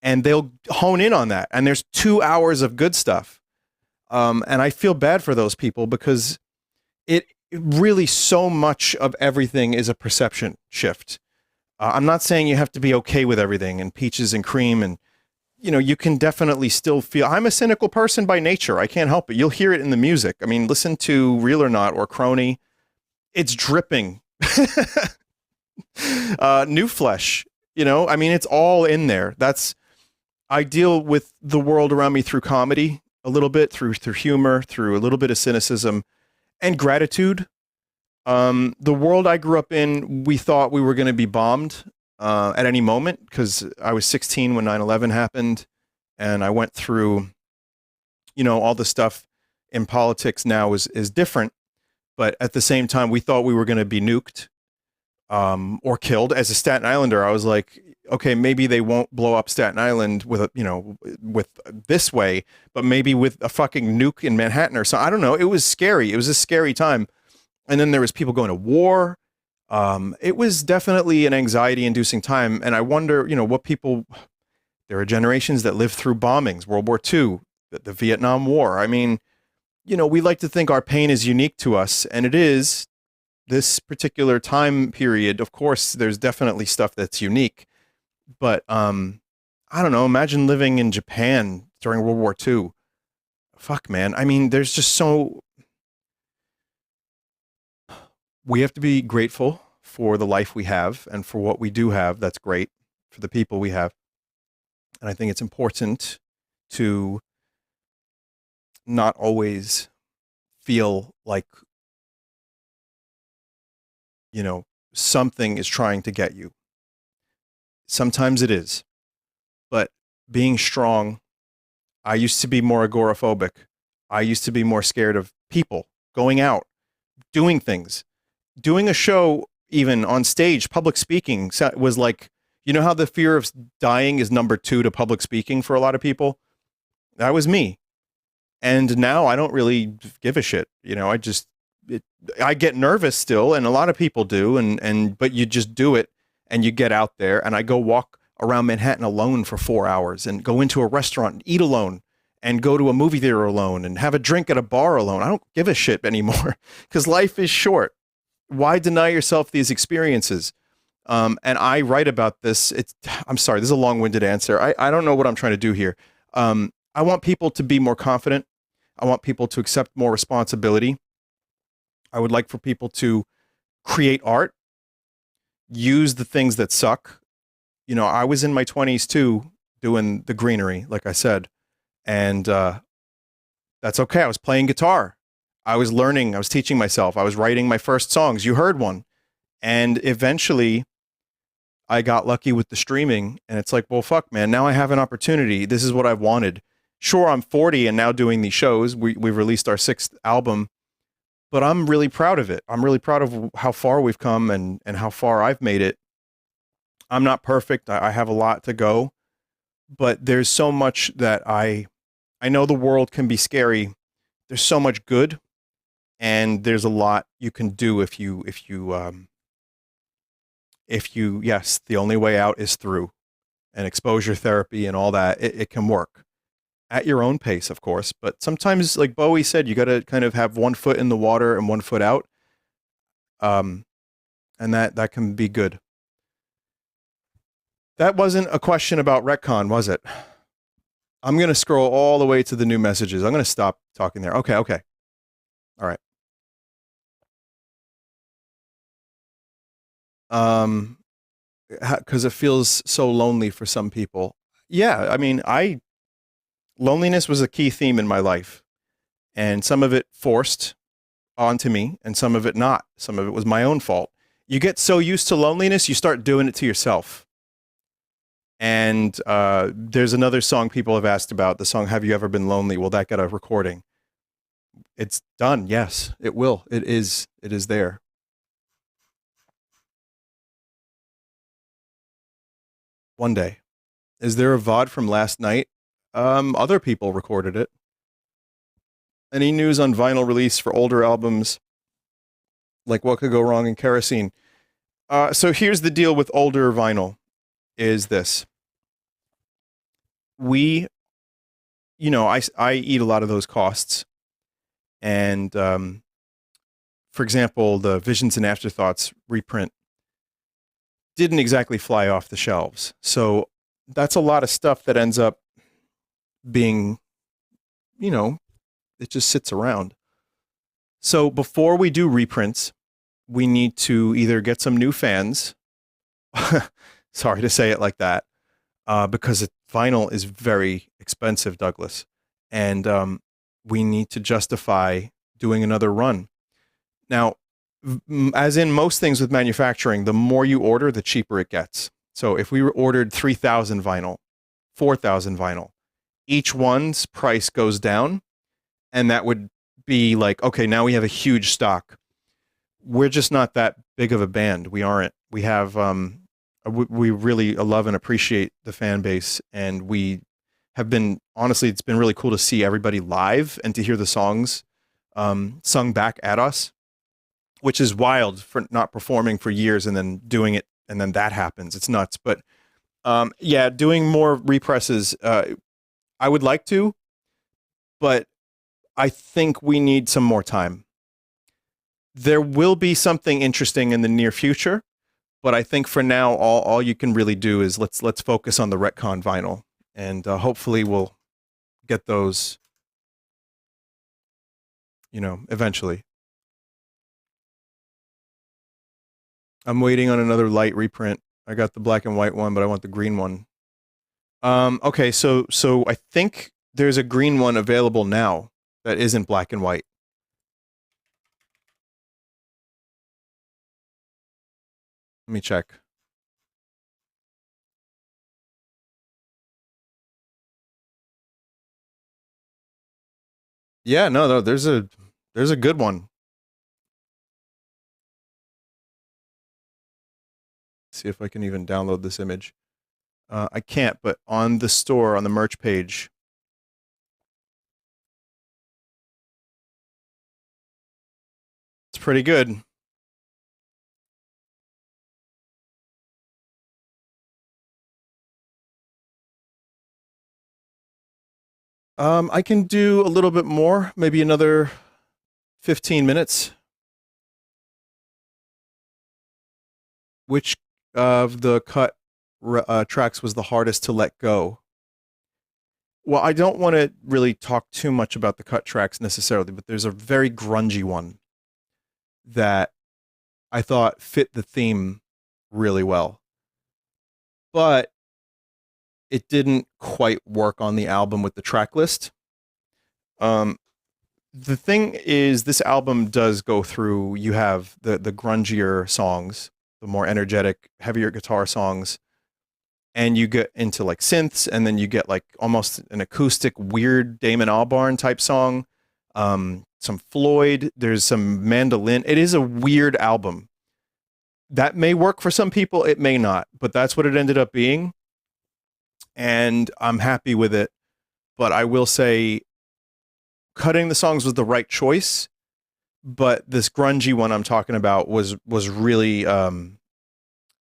And they'll hone in on that. And there's 2 hours of good stuff. And I feel bad for those people because it really, so much of everything is a perception shift. I'm not saying you have to be okay with everything and peaches and cream, and you can definitely still feel. I'm a cynical person by nature. I can't help it. You'll hear it in the music. I mean, listen to Real or Not or Crony. It's dripping. New Flesh. I mean, it's all in there. I deal with the world around me through comedy a little bit, through humor, through a little bit of cynicism and gratitude. The world I grew up in, we thought we were going to be bombed at any moment because I was 16 when 9/11 happened, and I went through, all the stuff in politics now is different, but at the same time, we thought we were going to be nuked or killed. As a Staten Islander, I was like, okay, maybe they won't blow up Staten Island with with this way, but maybe with a fucking nuke in Manhattan or something. I don't know. It was scary. It was a scary time. And then there was people going to war. It was definitely an anxiety-inducing time. And I wonder, what people. There are generations that lived through bombings, World War II, the Vietnam War. I mean, we like to think our pain is unique to us, and it is. This particular time period, of course, there's definitely stuff that's unique. But I don't know. Imagine living in Japan during World War II. Fuck, man. I mean, there's just we have to be grateful for the life we have and for what we do have. That's great for the people we have. And I think it's important to not always feel like, you know, something is trying to get you. Sometimes it is. But being strong, I used to be more agoraphobic. I used to be more scared of people, going out, doing things. Doing a show, even on stage, public speaking was like, you know how the fear of dying is number 2 to public speaking for a lot of people? That was me. And now I don't really give a shit. You know, I get nervous still, and a lot of people do, but you just do it and you get out there. And I go walk around Manhattan alone for 4 hours and go into a restaurant and eat alone and go to a movie theater alone and have a drink at a bar alone. I don't give a shit anymore because life is short. Why deny yourself these experiences? And I write about this. I'm sorry, this is a long-winded answer. I don't know what I'm trying to do here. I want people to be more confident. I want people to accept more responsibility. I would like for people to create art, use the things that suck. You know, I was in my 20s too, doing the greenery, like I said, and that's okay. I was playing guitar. I was learning. I was teaching myself. I was writing my first songs. You heard one. And eventually, I got lucky with the streaming, and it's like, well, fuck, man. Now I have an opportunity. This is what I've wanted. Sure, I'm 40 and now doing these shows. We've released our 6th album, but I'm really proud of it. I'm really proud of how far we've come and how far I've made it. I'm not perfect. I have a lot to go, but there's so much that I know the world can be scary. There's so much good, and there's a lot you can do if you yes, the only way out is through, and exposure therapy and all that. It can work. At your own pace, of course, but sometimes, like Bowie said, you got to kind of have one foot in the water and one foot out, and that can be good. That wasn't a question about Retcon, was it? I'm going to scroll all the way to the new messages. I'm going to stop talking there. Okay. All right. Because it feels so lonely for some people. Yeah, I mean, loneliness was a key theme in my life, and some of it forced onto me and some of it not. Some of it was my own fault. You get so used to loneliness, you start doing it to yourself. And there's another song people have asked about, the song Have You Ever Been Lonely? Will that get a recording? It's done. Yes, it will. It is there. One day. Is there a VOD from last night? Other people recorded it. Any news on vinyl release for older albums? Like What Could Go Wrong in Kerosene? So here's the deal with older vinyl, is this. I eat a lot of those costs. And, for example, the Visions and Afterthoughts reprint didn't exactly fly off the shelves. So that's a lot of stuff that ends up being, it just sits around. So before we do reprints, we need to either get some new fans. Sorry to say it like that, because vinyl is very expensive, Douglas. And we need to justify doing another run. Now, as in most things with manufacturing, the more you order, the cheaper it gets. So if we ordered 3,000 vinyl, 4,000 vinyl, each one's price goes down, and that would be like, okay, now we have a huge stock. We're just not that big of a band. We aren't. We have, we really love and appreciate the fan base, and we have been, honestly, it's been really cool to see everybody live and to hear the songs sung back at us, which is wild for not performing for years and then doing it, and then that happens. It's nuts. But yeah, doing more represses, I would like to, but I think we need some more time. There will be something interesting in the near future, but I think for now, all you can really do is let's focus on the Retcon vinyl, and hopefully we'll get those, eventually. I'm waiting on another light reprint. I got the black and white one, but I want the green one. Okay, so I think there's a green one available now that isn't black and white. Let me check. Yeah, no, there's a good one. See if I can even download this image. I can't, but on the store, on the merch page, it's pretty good. I can do a little bit more, maybe another 15 minutes. Which of the cut tracks was the hardest to let go? Well, I don't want to really talk too much about the cut tracks necessarily, but there's a very grungy one that I thought fit the theme really well. But it didn't quite work on the album with the track list. Um, the thing is, this album does go through, you have the grungier songs, the more energetic, heavier guitar songs, and you get into like synths, and then you get like almost an acoustic, weird Damon Albarn type song. Some Floyd. There's some mandolin. It is a weird album. That may work for some people. It may not, but that's what it ended up being, and I'm happy with it. But I will say, cutting the songs was the right choice. But this grungy one I'm talking about was really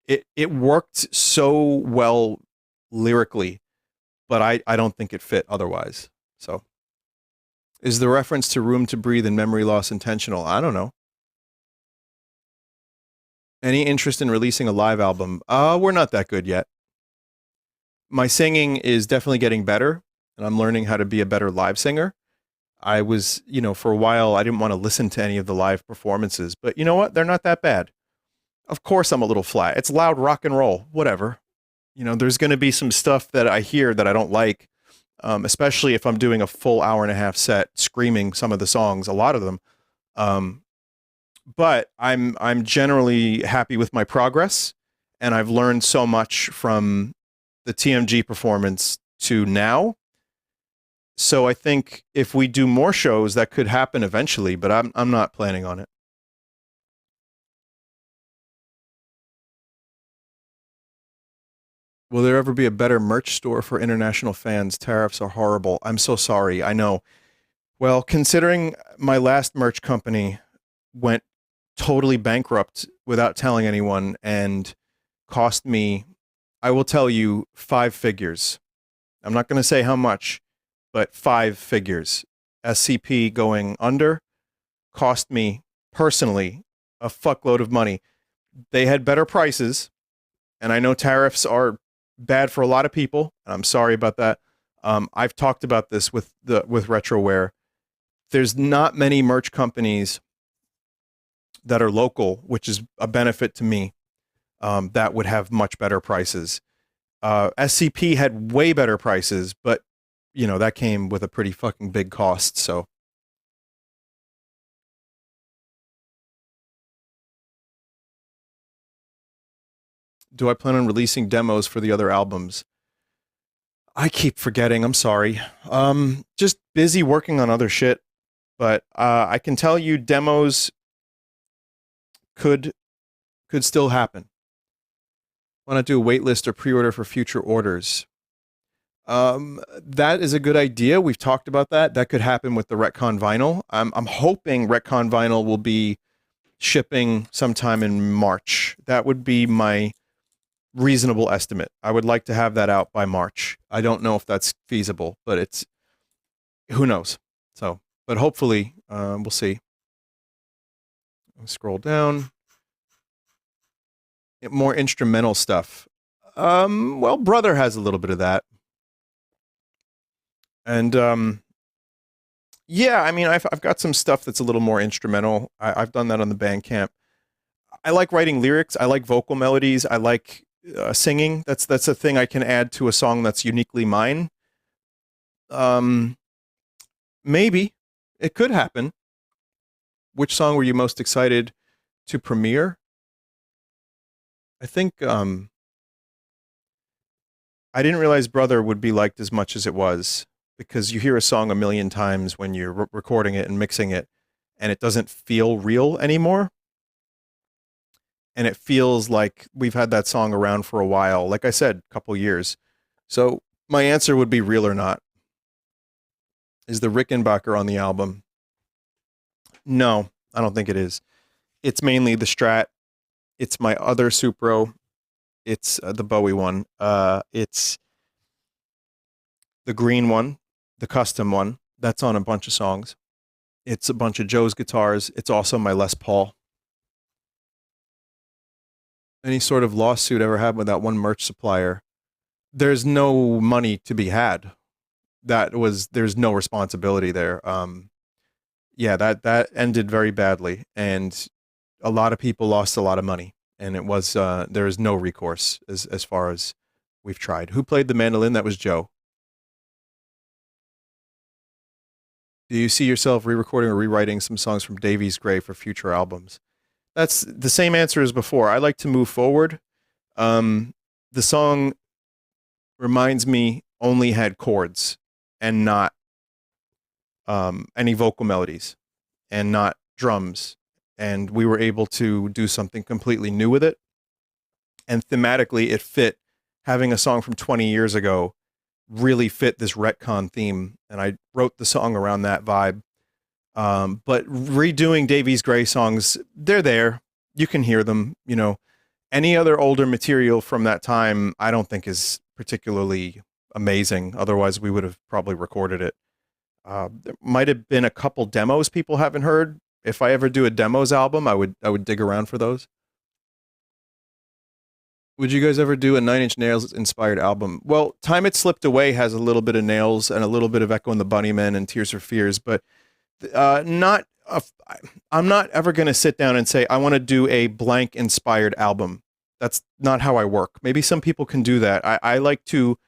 it worked so well lyrically, but I don't think it fit otherwise. So, is the reference to Room to Breathe and Memory Loss intentional? I don't know. Any interest in releasing a live album? We're not that good yet. My singing is definitely getting better, and I'm learning how to be a better live singer. I was, for a while, I didn't want to listen to any of the live performances, but you know what? They're not that bad. Of course, I'm a little flat. It's loud rock and roll, whatever. There's going to be some stuff that I hear that I don't like, especially if I'm doing a full hour and a half set screaming some of the songs, a lot of them. Um, but I'm generally happy with my progress, and I've learned so much from the TMG performance to now. So I think if we do more shows, that could happen eventually, but I'm not planning on it. Will there ever be a better merch store for international fans? Tariffs are horrible. I'm so sorry. I know. Well, considering my last merch company went totally bankrupt without telling anyone and cost me, I will tell you, 5 figures. I'm not going to say how much, but 5 figures. SCP going under cost me personally a fuckload of money. They had better prices, and I know tariffs are bad for a lot of people, and I'm sorry about that. I've talked about this with Retroware. There's not many merch companies that are local, which is a benefit to me, that would have much better prices. SCP had way better prices, but that came with a pretty fucking big cost. So, do I plan on releasing demos for the other albums? I keep forgetting. I'm sorry. Just busy working on other shit. But I can tell you, demos could still happen. Why not do a wait list or pre-order for future orders? That is a good idea. We've talked about that. That could happen with the Retcon vinyl. I'm hoping Retcon vinyl will be shipping sometime in March. That would be my reasonable estimate. I would like to have that out by March. I don't know if that's feasible, but it's who knows. So, but hopefully, we'll see. I'll scroll down. More instrumental stuff. Well, Brother has a little bit of that. And yeah, I mean, I've got some stuff that's a little more instrumental. I've done that on the Bandcamp. I like writing lyrics. I like vocal melodies. I like singing. That's a thing I can add to a song that's uniquely mine. Um, Maybe it could happen. Which song were you most excited to premiere? I think I didn't realize Brother would be liked as much as it was because you hear a song a million times when you're recording it and mixing it, and it doesn't feel real anymore. And it feels like we've had that song around for a while. Like I said, a couple years. So my answer would be Real or Not. Is the Rickenbacker on the album? No, I don't think it is. It's mainly the Strat. It's my other Supro. It's the Bowie one. It's the green one, the custom one. That's on a bunch of songs. It's a bunch of Joe's guitars. It's also my Les Paul. Any sort of lawsuit ever had with that one merch supplier? There's no money to be had. There's no responsibility there. Yeah, that ended very badly, and a lot of people lost a lot of money, and it was there is no recourse as far as we've tried. Who played the mandolin? That was Joe. Do you see yourself re-recording or rewriting some songs from Davies Gray for future albums? That's the same answer as before. I like to move forward. The song reminds me only had chords and not any vocal melodies and not drums. And we were able to do something completely new with it. And thematically, it fit. Having a song from 20 years ago really fit this retcon theme. And I wrote the song around that vibe. But redoing Davies Gray songs, they're there. You can hear them. You know, any other older material from that time, I don't think is particularly amazing. Otherwise, we would have probably recorded it. There might have been a couple demos people haven't heard. If I ever do a demos album, I would dig around for those. Would you guys ever do a Nine Inch Nails inspired album? Well, Time It Slipped Away has a little bit of Nails and a little bit of Echo and the Bunnymen and Tears for Fears, but not. I'm not ever going to sit down and say I want to do a blank inspired album. That's not how I work. Maybe some people can do that. I like to.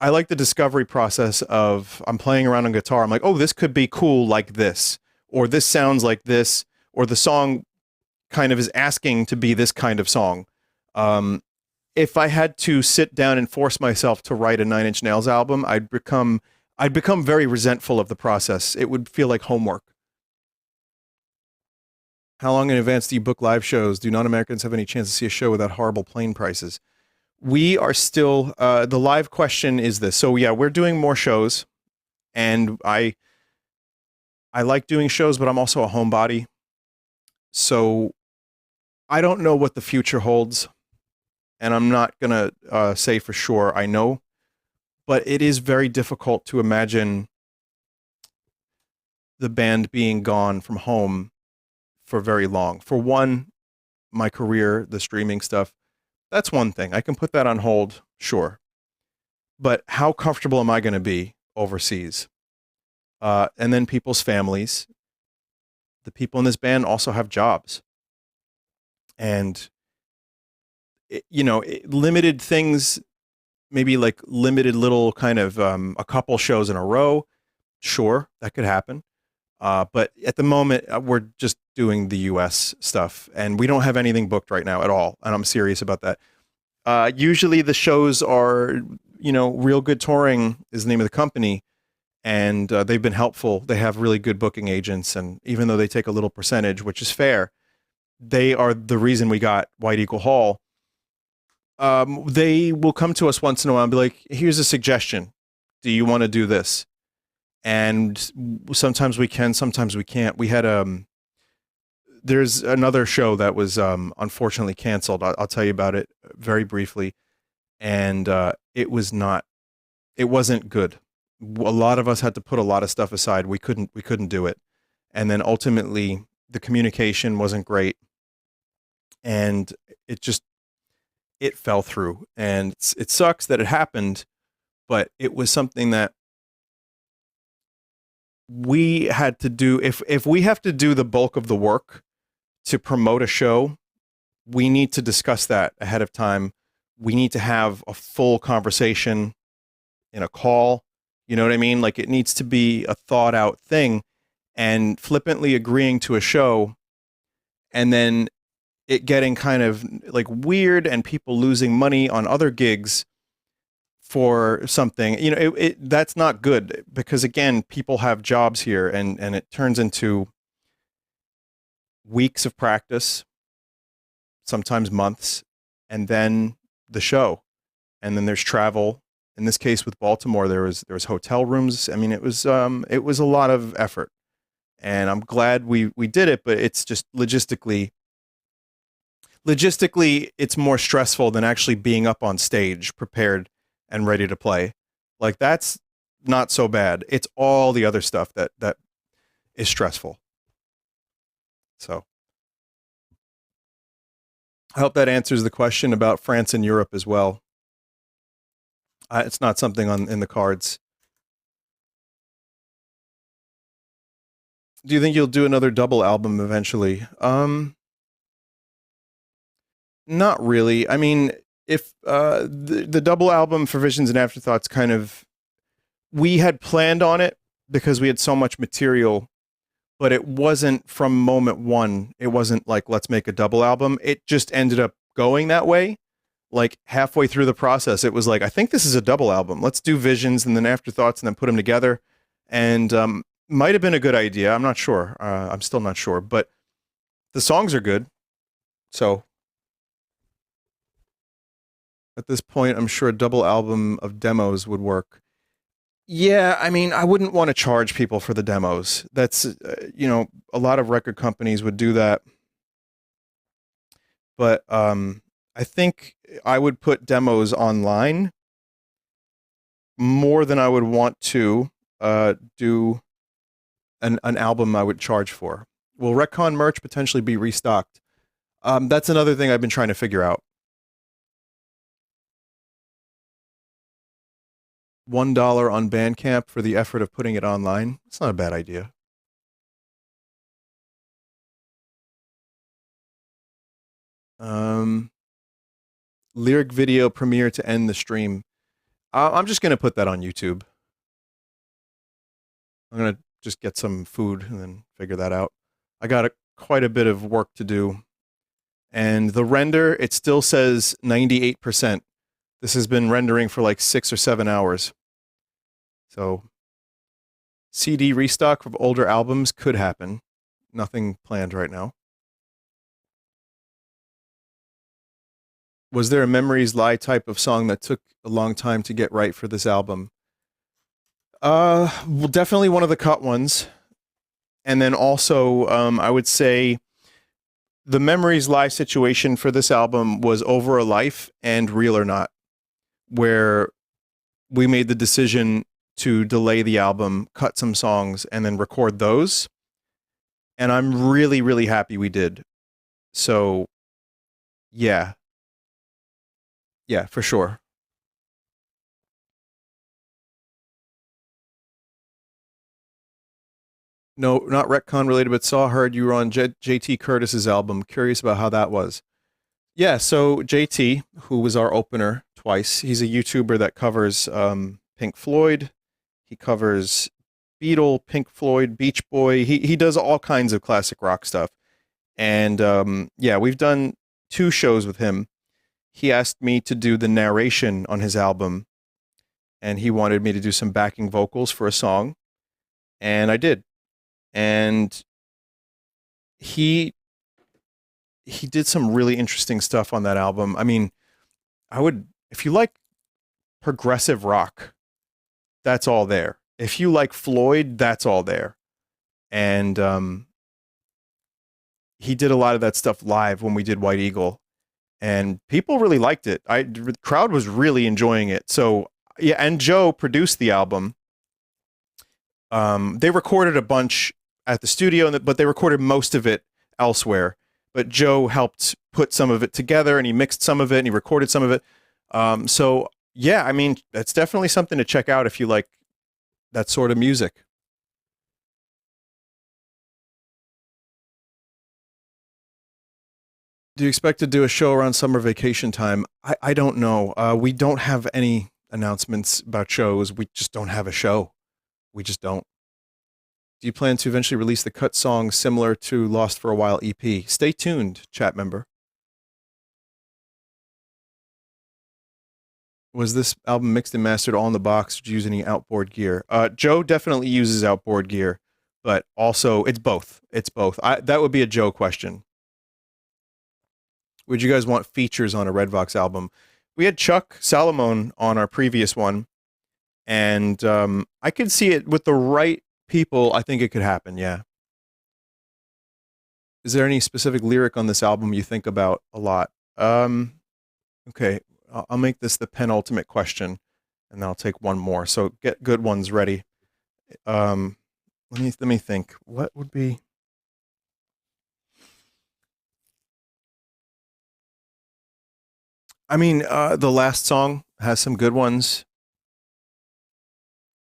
I like the discovery process of I'm playing around on guitar. I'm like, oh, this could be cool like this, or this sounds like this, or the song kind of is asking to be this kind of song. Um, if I had to sit down and force myself to write a Nine Inch Nails album, I'd become very resentful of the process. It would feel like homework. How long in advance do you book live shows? Do non-Americans have any chance to see a show without horrible plane prices? We are still the live question is this. So yeah, we're doing more shows, and I like doing shows, but I'm also a homebody. So I don't know what the future holds, and I'm not gonna say for sure I know, but it is very difficult to imagine the band being gone from home for very long. For one, my career, the streaming stuff, that's one thing. I can put that on hold, sure. But how comfortable am I going to be overseas? And then people's families. The people in this band also have jobs. And, limited things, maybe like limited little kind of a couple shows in a row. Sure, that could happen. But at the moment, we're just doing the US stuff, and we don't have anything booked right now at all. And I'm serious about that. Usually the shows are, Real Good Touring is the name of the company, and they've been helpful. They have really good booking agents, and even though they take a little percentage, which is fair, they are the reason we got White Eagle Hall. They will come to us once in a while and be like, here's a suggestion. Do you want to do this? And sometimes we can, sometimes we can't. We had there's another show that was unfortunately canceled. I'll tell you about it very briefly, and it wasn't good. A lot of us had to put a lot of stuff aside. We couldn't do it, and then ultimately the communication wasn't great, and it fell through, and it sucks that it happened, but it was something that we had to do. If we have to do the bulk of the work to promote a show, we need to discuss that ahead of time. We need to have a full conversation in a call. You know what I mean? Like, it needs to be a thought out thing, and flippantly agreeing to a show and then it getting kind of like weird and people losing money on other gigs for something, that's not good because again, people have jobs here and it turns into weeks of practice, sometimes months, and then the show. And then there's travel. In this case with Baltimore, there was hotel rooms. I mean, it was a lot of effort. And I'm glad we did it, but it's just logistically it's more stressful than actually being up on stage prepared and ready to play. Like that's not so bad. It's all the other stuff that is stressful. So I hope that answers the question about France and Europe as well. It's not something on in the cards. Do you think you'll do another double album eventually? Not really. I mean, if the double album for Visions and Afterthoughts kind of we had planned on it because we had so much material, but it wasn't from moment one. It wasn't like let's make a double album. It just ended up going that way. Like halfway through the process, it was like I think this is a double album. Let's do Visions and then Afterthoughts and then put them together. And might have been a good idea. I'm not sure. I'm still not sure, but the songs are good. So at this point, I'm sure a double album of demos would work. Yeah, I mean, I wouldn't want to charge people for the demos. That's, a lot of record companies would do that. But I think I would put demos online more than I would want to do an album I would charge for. Will Retcon merch potentially be restocked? That's another thing I've been trying to figure out. $1 on Bandcamp for the effort of putting it online. It's not a bad idea. Lyric video premiere to end the stream. I'm just going to put that on YouTube. I'm going to just get some food and then figure that out. I got quite a bit of work to do. And the render, it still says 98%. This has been rendering for like 6 or 7 hours. So CD restock of older albums could happen. Nothing planned right now. Was there a Memories Lie type of song that took a long time to get right for this album? Well, definitely one of the cut ones. And then also, I would say the Memories Lie situation for this album was Over a Life and Real or Not, where we made the decision to delay the album, cut some songs, and then record those. And I'm really, really happy we did. So, yeah. Yeah, for sure. No, not Retcon related, but saw heard you were on JT Curtis's album. Curious about how that was. Yeah, so JT, who was our opener twice, he's a YouTuber that covers Pink Floyd. He covers Beatle, Pink Floyd, Beach Boy. He does all kinds of classic rock stuff. And yeah, we've done 2 shows with him. He asked me to do the narration on his album, and he wanted me to do some backing vocals for a song, and I did. And he did some really interesting stuff on that album. I mean, I would if you like progressive rock, that's all there. If you like Floyd, that's all there. And he did a lot of that stuff live when we did White Eagle, and people really liked it. The crowd was really enjoying it. So yeah, and Joe produced the album. They recorded a bunch at the studio, but they recorded most of it elsewhere. But Joe helped put some of it together, and he mixed some of it, and he recorded some of it. So yeah, I mean, that's definitely something to check out if you like that sort of music. Do you expect to do a show around summer vacation time? I don't know. We don't have any announcements about shows. We just don't have a show. We just don't. Do you plan to eventually release the cut song similar to Lost for a While EP? Stay tuned, chat member. Was this album mixed and mastered all in the box? Did you use any outboard gear? Joe definitely uses outboard gear, but also it's both. It's both. That would be a Joe question. Would you guys want features on a RedVox album? We had Chuck Salomon on our previous one, and I could see it with the right people. I think it could happen, yeah. Is there any specific lyric on this album you think about a lot? Okay, I'll make this the penultimate question, and then I'll take one more. So get good ones ready. Let me think. What would be? I mean, the last song has some good ones.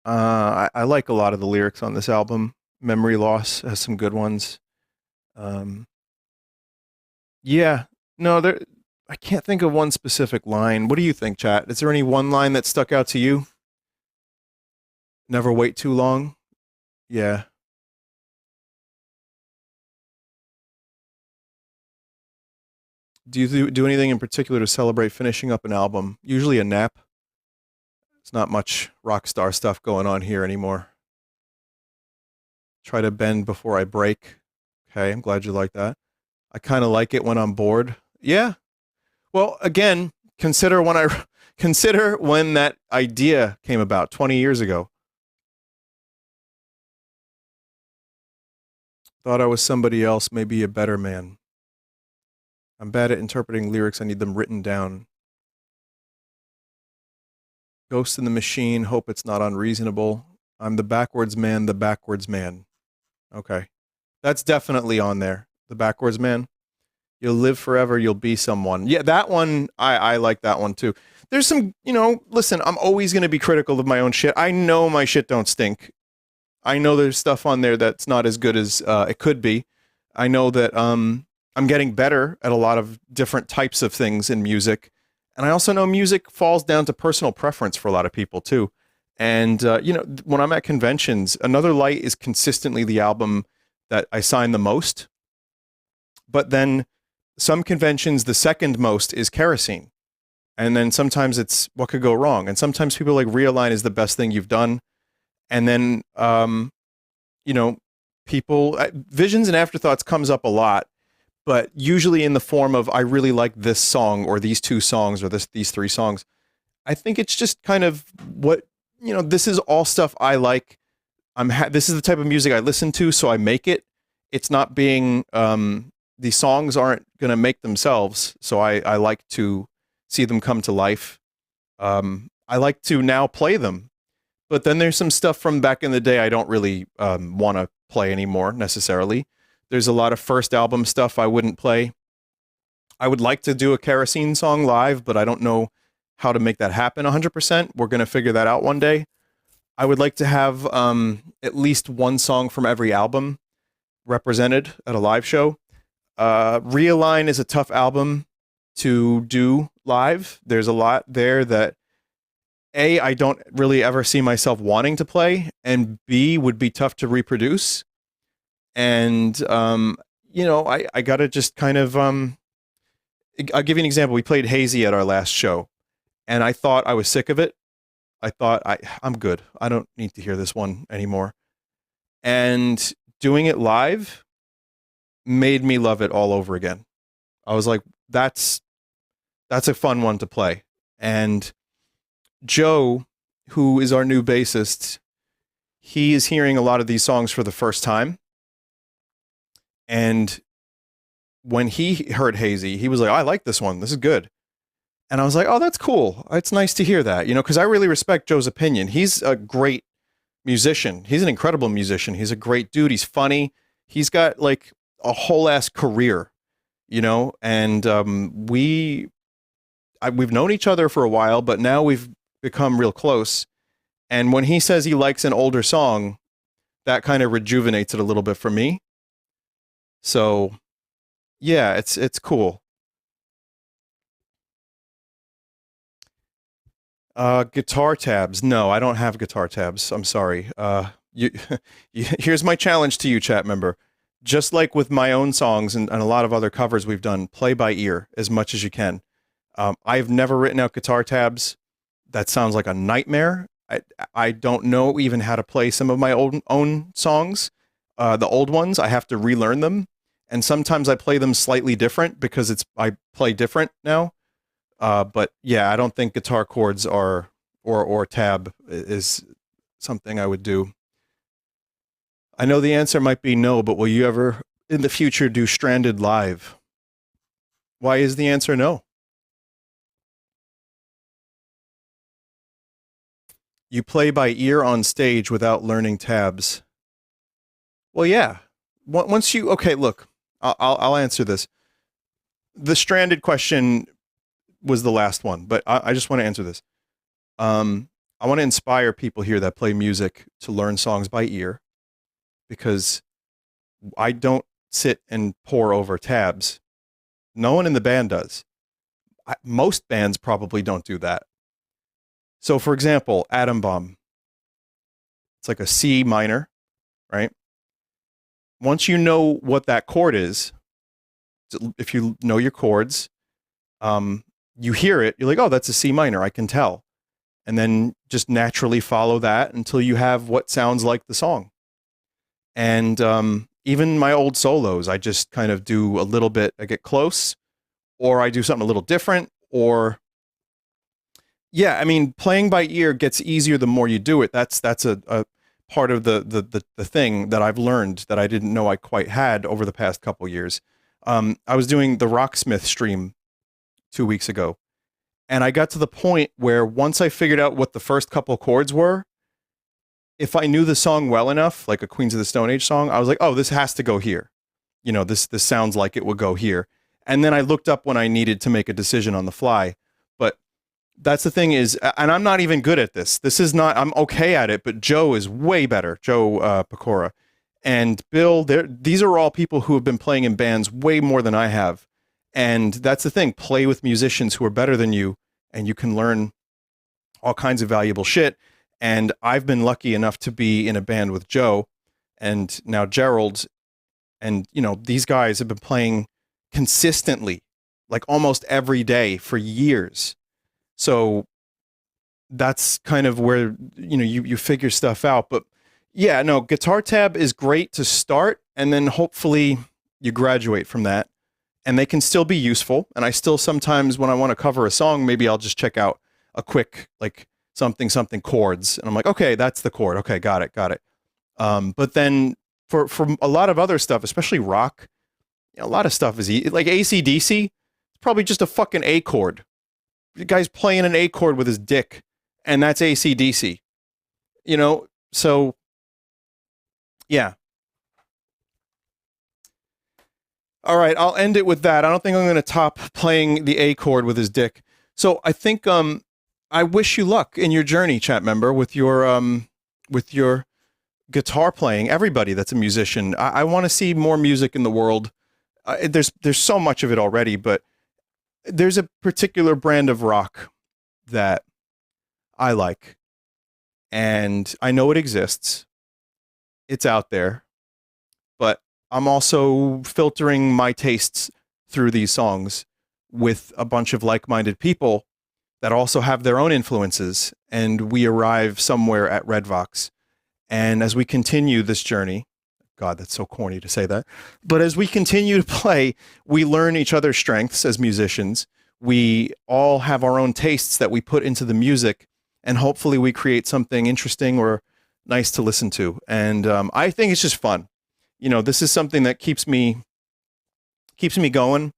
I like a lot of the lyrics on this album. Memory Loss has some good ones. Um, yeah, no, there. I can't think of one specific line. What do you think, chat? Is there any one line that stuck out to you? Never wait too long. Yeah. Do you do anything in particular to celebrate finishing up an album? Usually a nap. It's not much rock star stuff going on here anymore. Try to bend before I break. Okay, I'm glad you like that. I kind of like it when I'm bored. Yeah. Well, again, consider when that idea came about 20 years ago. Thought I was somebody else, maybe a better man. I'm bad at interpreting lyrics. I need them written down. Ghost in the Machine, hope it's not unreasonable. I'm the backwards man, the backwards man. Okay. That's definitely on there. The backwards man. You'll live forever, you'll be someone. Yeah, that one, I like that one too. There's some, listen, I'm always going to be critical of my own shit. I know my shit don't stink. I know there's stuff on there that's not as good as it could be. I know that I'm getting better at a lot of different types of things in music. And I also know music falls down to personal preference for a lot of people too. And, when I'm at conventions, Another Light is consistently the album that I sign the most. But then some conventions, the second most is Kerosene. And then sometimes it's What Could Go Wrong. And sometimes people like Realign is the best thing you've done. And then, people, Visions and Afterthoughts comes up a lot, but usually in the form of, I really like this song or these two songs or these three songs. I think it's just kind of what, this is all stuff I like. This is the type of music I listen to, so I make it. It's not being, the songs aren't going to make themselves, so I like to see them come to life. I like to now play them. But then there's some stuff from back in the day I don't really want to play anymore, necessarily. There's a lot of first album stuff I wouldn't play. I would like to do a Kerosene song live, but I don't know how to make that happen 100%. We're going to figure that out one day. I would like to have at least one song from every album represented at a live show. Realign is a tough album to do live. There's a lot there that A, I don't really ever see myself wanting to play, and B, would be tough to reproduce. And, I got to just kind of, I'll give you an example. We played Hazy at our last show, and I thought I was sick of it. I thought, I'm good. I don't need to hear this one anymore. And doing it live made me love it all over again. I was like, that's a fun one to play. And Joe, who is our new bassist, he is hearing a lot of these songs for the first time. And when he heard Hazy, he was like, I like this one. This is good. And I was like, oh, that's cool. It's nice to hear that, because I really respect Joe's opinion. He's a great musician. He's an incredible musician. He's a great dude. He's funny. He's got like a whole ass career, and we've known each other for a while, but now we've become real close. And when he says he likes an older song, that kind of rejuvenates it a little bit for me. So yeah, it's cool. Guitar tabs. No, I don't have guitar tabs. I'm sorry. Here's my challenge to you, chat member. Just like with my own songs and a lot of other covers we've done, play by ear as much as you can. I've never written out guitar tabs. that sounds like a nightmare. I don't know even how to play some of my own songs. The old ones, I have to relearn them. And sometimes I play them slightly different because I play different now. But yeah, I don't think guitar chords are or tab is something I would do. I know the answer might be no, but will you ever in the future do Stranded live? Why is the answer no? You play by ear on stage without learning tabs. Well, yeah. Once you okay, look, I'll answer this. The Stranded question was the last one, but I just want to answer this. I want to inspire people here that play music to learn songs by ear, because I don't sit and pore over tabs. No one in the band does. Most bands probably don't do that. So, for example, Atom Bomb. It's like a C minor, right? Once you know what that chord is, if you know your chords, you hear it, you're like, oh, that's a C minor, I can tell. And then just naturally follow that until you have what sounds like the song. And even my old solos, I just kind of do a little bit, I get close, or I do something a little different, or yeah, I mean, playing by ear gets easier the more you do it. That's a part of the thing that I've learned that I didn't know I quite had over the past couple years. I was doing the Rocksmith stream 2 weeks ago, and I got to the point where once I figured out what the first couple chords were, if I knew the song well enough, like a Queens of the Stone Age song, I was like, oh, this has to go here. You know, this sounds like it would go here. And then I looked up when I needed to make a decision on the fly. But that's the thing is, and I'm not even good at this. This is not, I'm okay at it, but Joe is way better, Joe Pecora. And Bill, these are all people who have been playing in bands way more than I have. And that's the thing, play with musicians who are better than you, and you can learn all kinds of valuable shit. And I've been lucky enough to be in a band with Joe and now Gerald. And, you know, these guys have been playing consistently, like almost every day for years. So that's kind of where, you know, you figure stuff out. But yeah, no, guitar tab is great to start. And then hopefully you graduate from that. And they can still be useful. And I still sometimes, when I want to cover a song, maybe I'll just check out a quick, like, something chords. And I'm like, okay, that's the chord. Okay, got it. But then for a lot of other stuff, especially rock, you know, a lot of stuff is like AC/DC. It's probably just a fucking A chord. The guy's playing an A chord with his dick, and that's AC/DC. You know, so yeah. All right, I'll end it with that. I don't think I'm going to top playing the A chord with his dick. So I think I wish you luck in your journey, chat member, with your guitar playing. Everybody that's a musician, I want to see more music in the world. There's so much of it already, but there's a particular brand of rock that I like, and I know it exists. It's out there, but I'm also filtering my tastes through these songs with a bunch of like-minded people that also have their own influences, and we arrive somewhere at RedVox. And as we continue this journey, God, that's so corny to say that, but as we continue to play, we learn each other's strengths as musicians. We all have our own tastes that we put into the music, and hopefully we create something interesting or nice to listen to. And I think it's just fun. You know, this is something that keeps me going.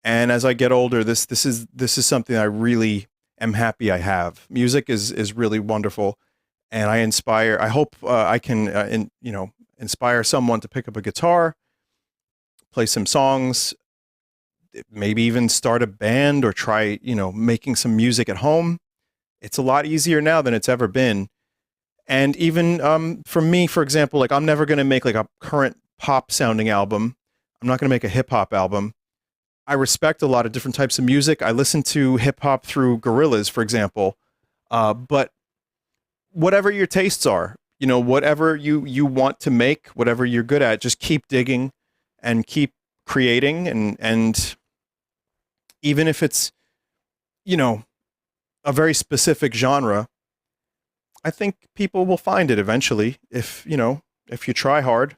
And as I get older, this is something I really am happy I have. Music is really wonderful, and I hope I can inspire someone to pick up a guitar, play some songs, maybe even start a band or try, you know, making some music at home. It's a lot easier now than it's ever been. And even for me, for example, like I'm never going to make like a current pop sounding album. I'm not going to make a hip hop album. I respect a lot of different types of music. I listen to hip hop through Gorillaz, for example. But whatever your tastes are, you know, whatever you want to make, whatever you're good at, just keep digging and keep creating. And even if it's, you know, a very specific genre, I think people will find it eventually if, you know, if you try hard.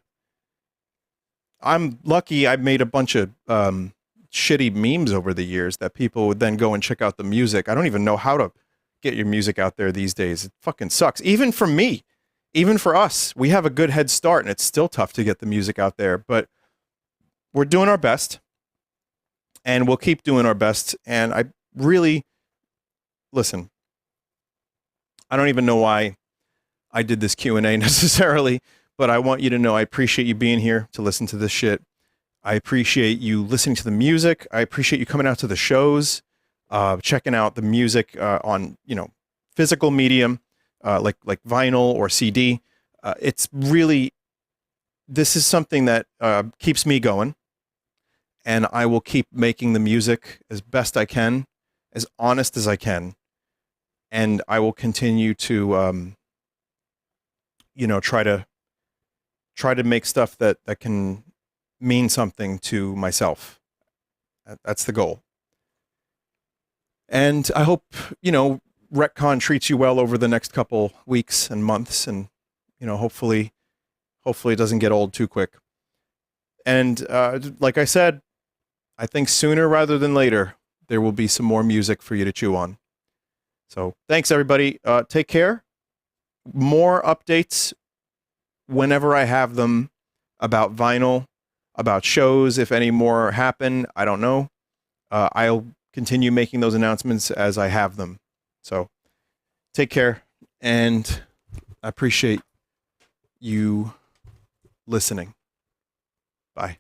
I'm lucky I've made a bunch of shitty memes over the years that people would then go and check out the music. I don't even know how to get your music out there these days. It fucking sucks. Even for me, even for us, we have a good head start and it's still tough to get the music out there, but we're doing our best and we'll keep doing our best. And I really, listen, I don't even know why I did this Q&A necessarily, but I want you to know I appreciate you being here to listen to this shit. I appreciate you listening to the music. I appreciate you coming out to the shows, checking out the music on, you know, physical medium, like vinyl or CD. It's really, this is something that keeps me going, and I will keep making the music as best I can, as honest as I can, and I will continue to, you know, try to make stuff that can mean something to myself. That's the goal. And I hope, you know, Retcon treats you well over the next couple weeks and months, and, you know, hopefully it doesn't get old too quick. And like I said, I think sooner rather than later, there will be some more music for you to chew on. So thanks, everybody. Take care. More updates whenever I have them about vinyl, about shows, if any more happen. I don't know. I'll continue making those announcements as I have them. So take care, and I appreciate you listening. Bye.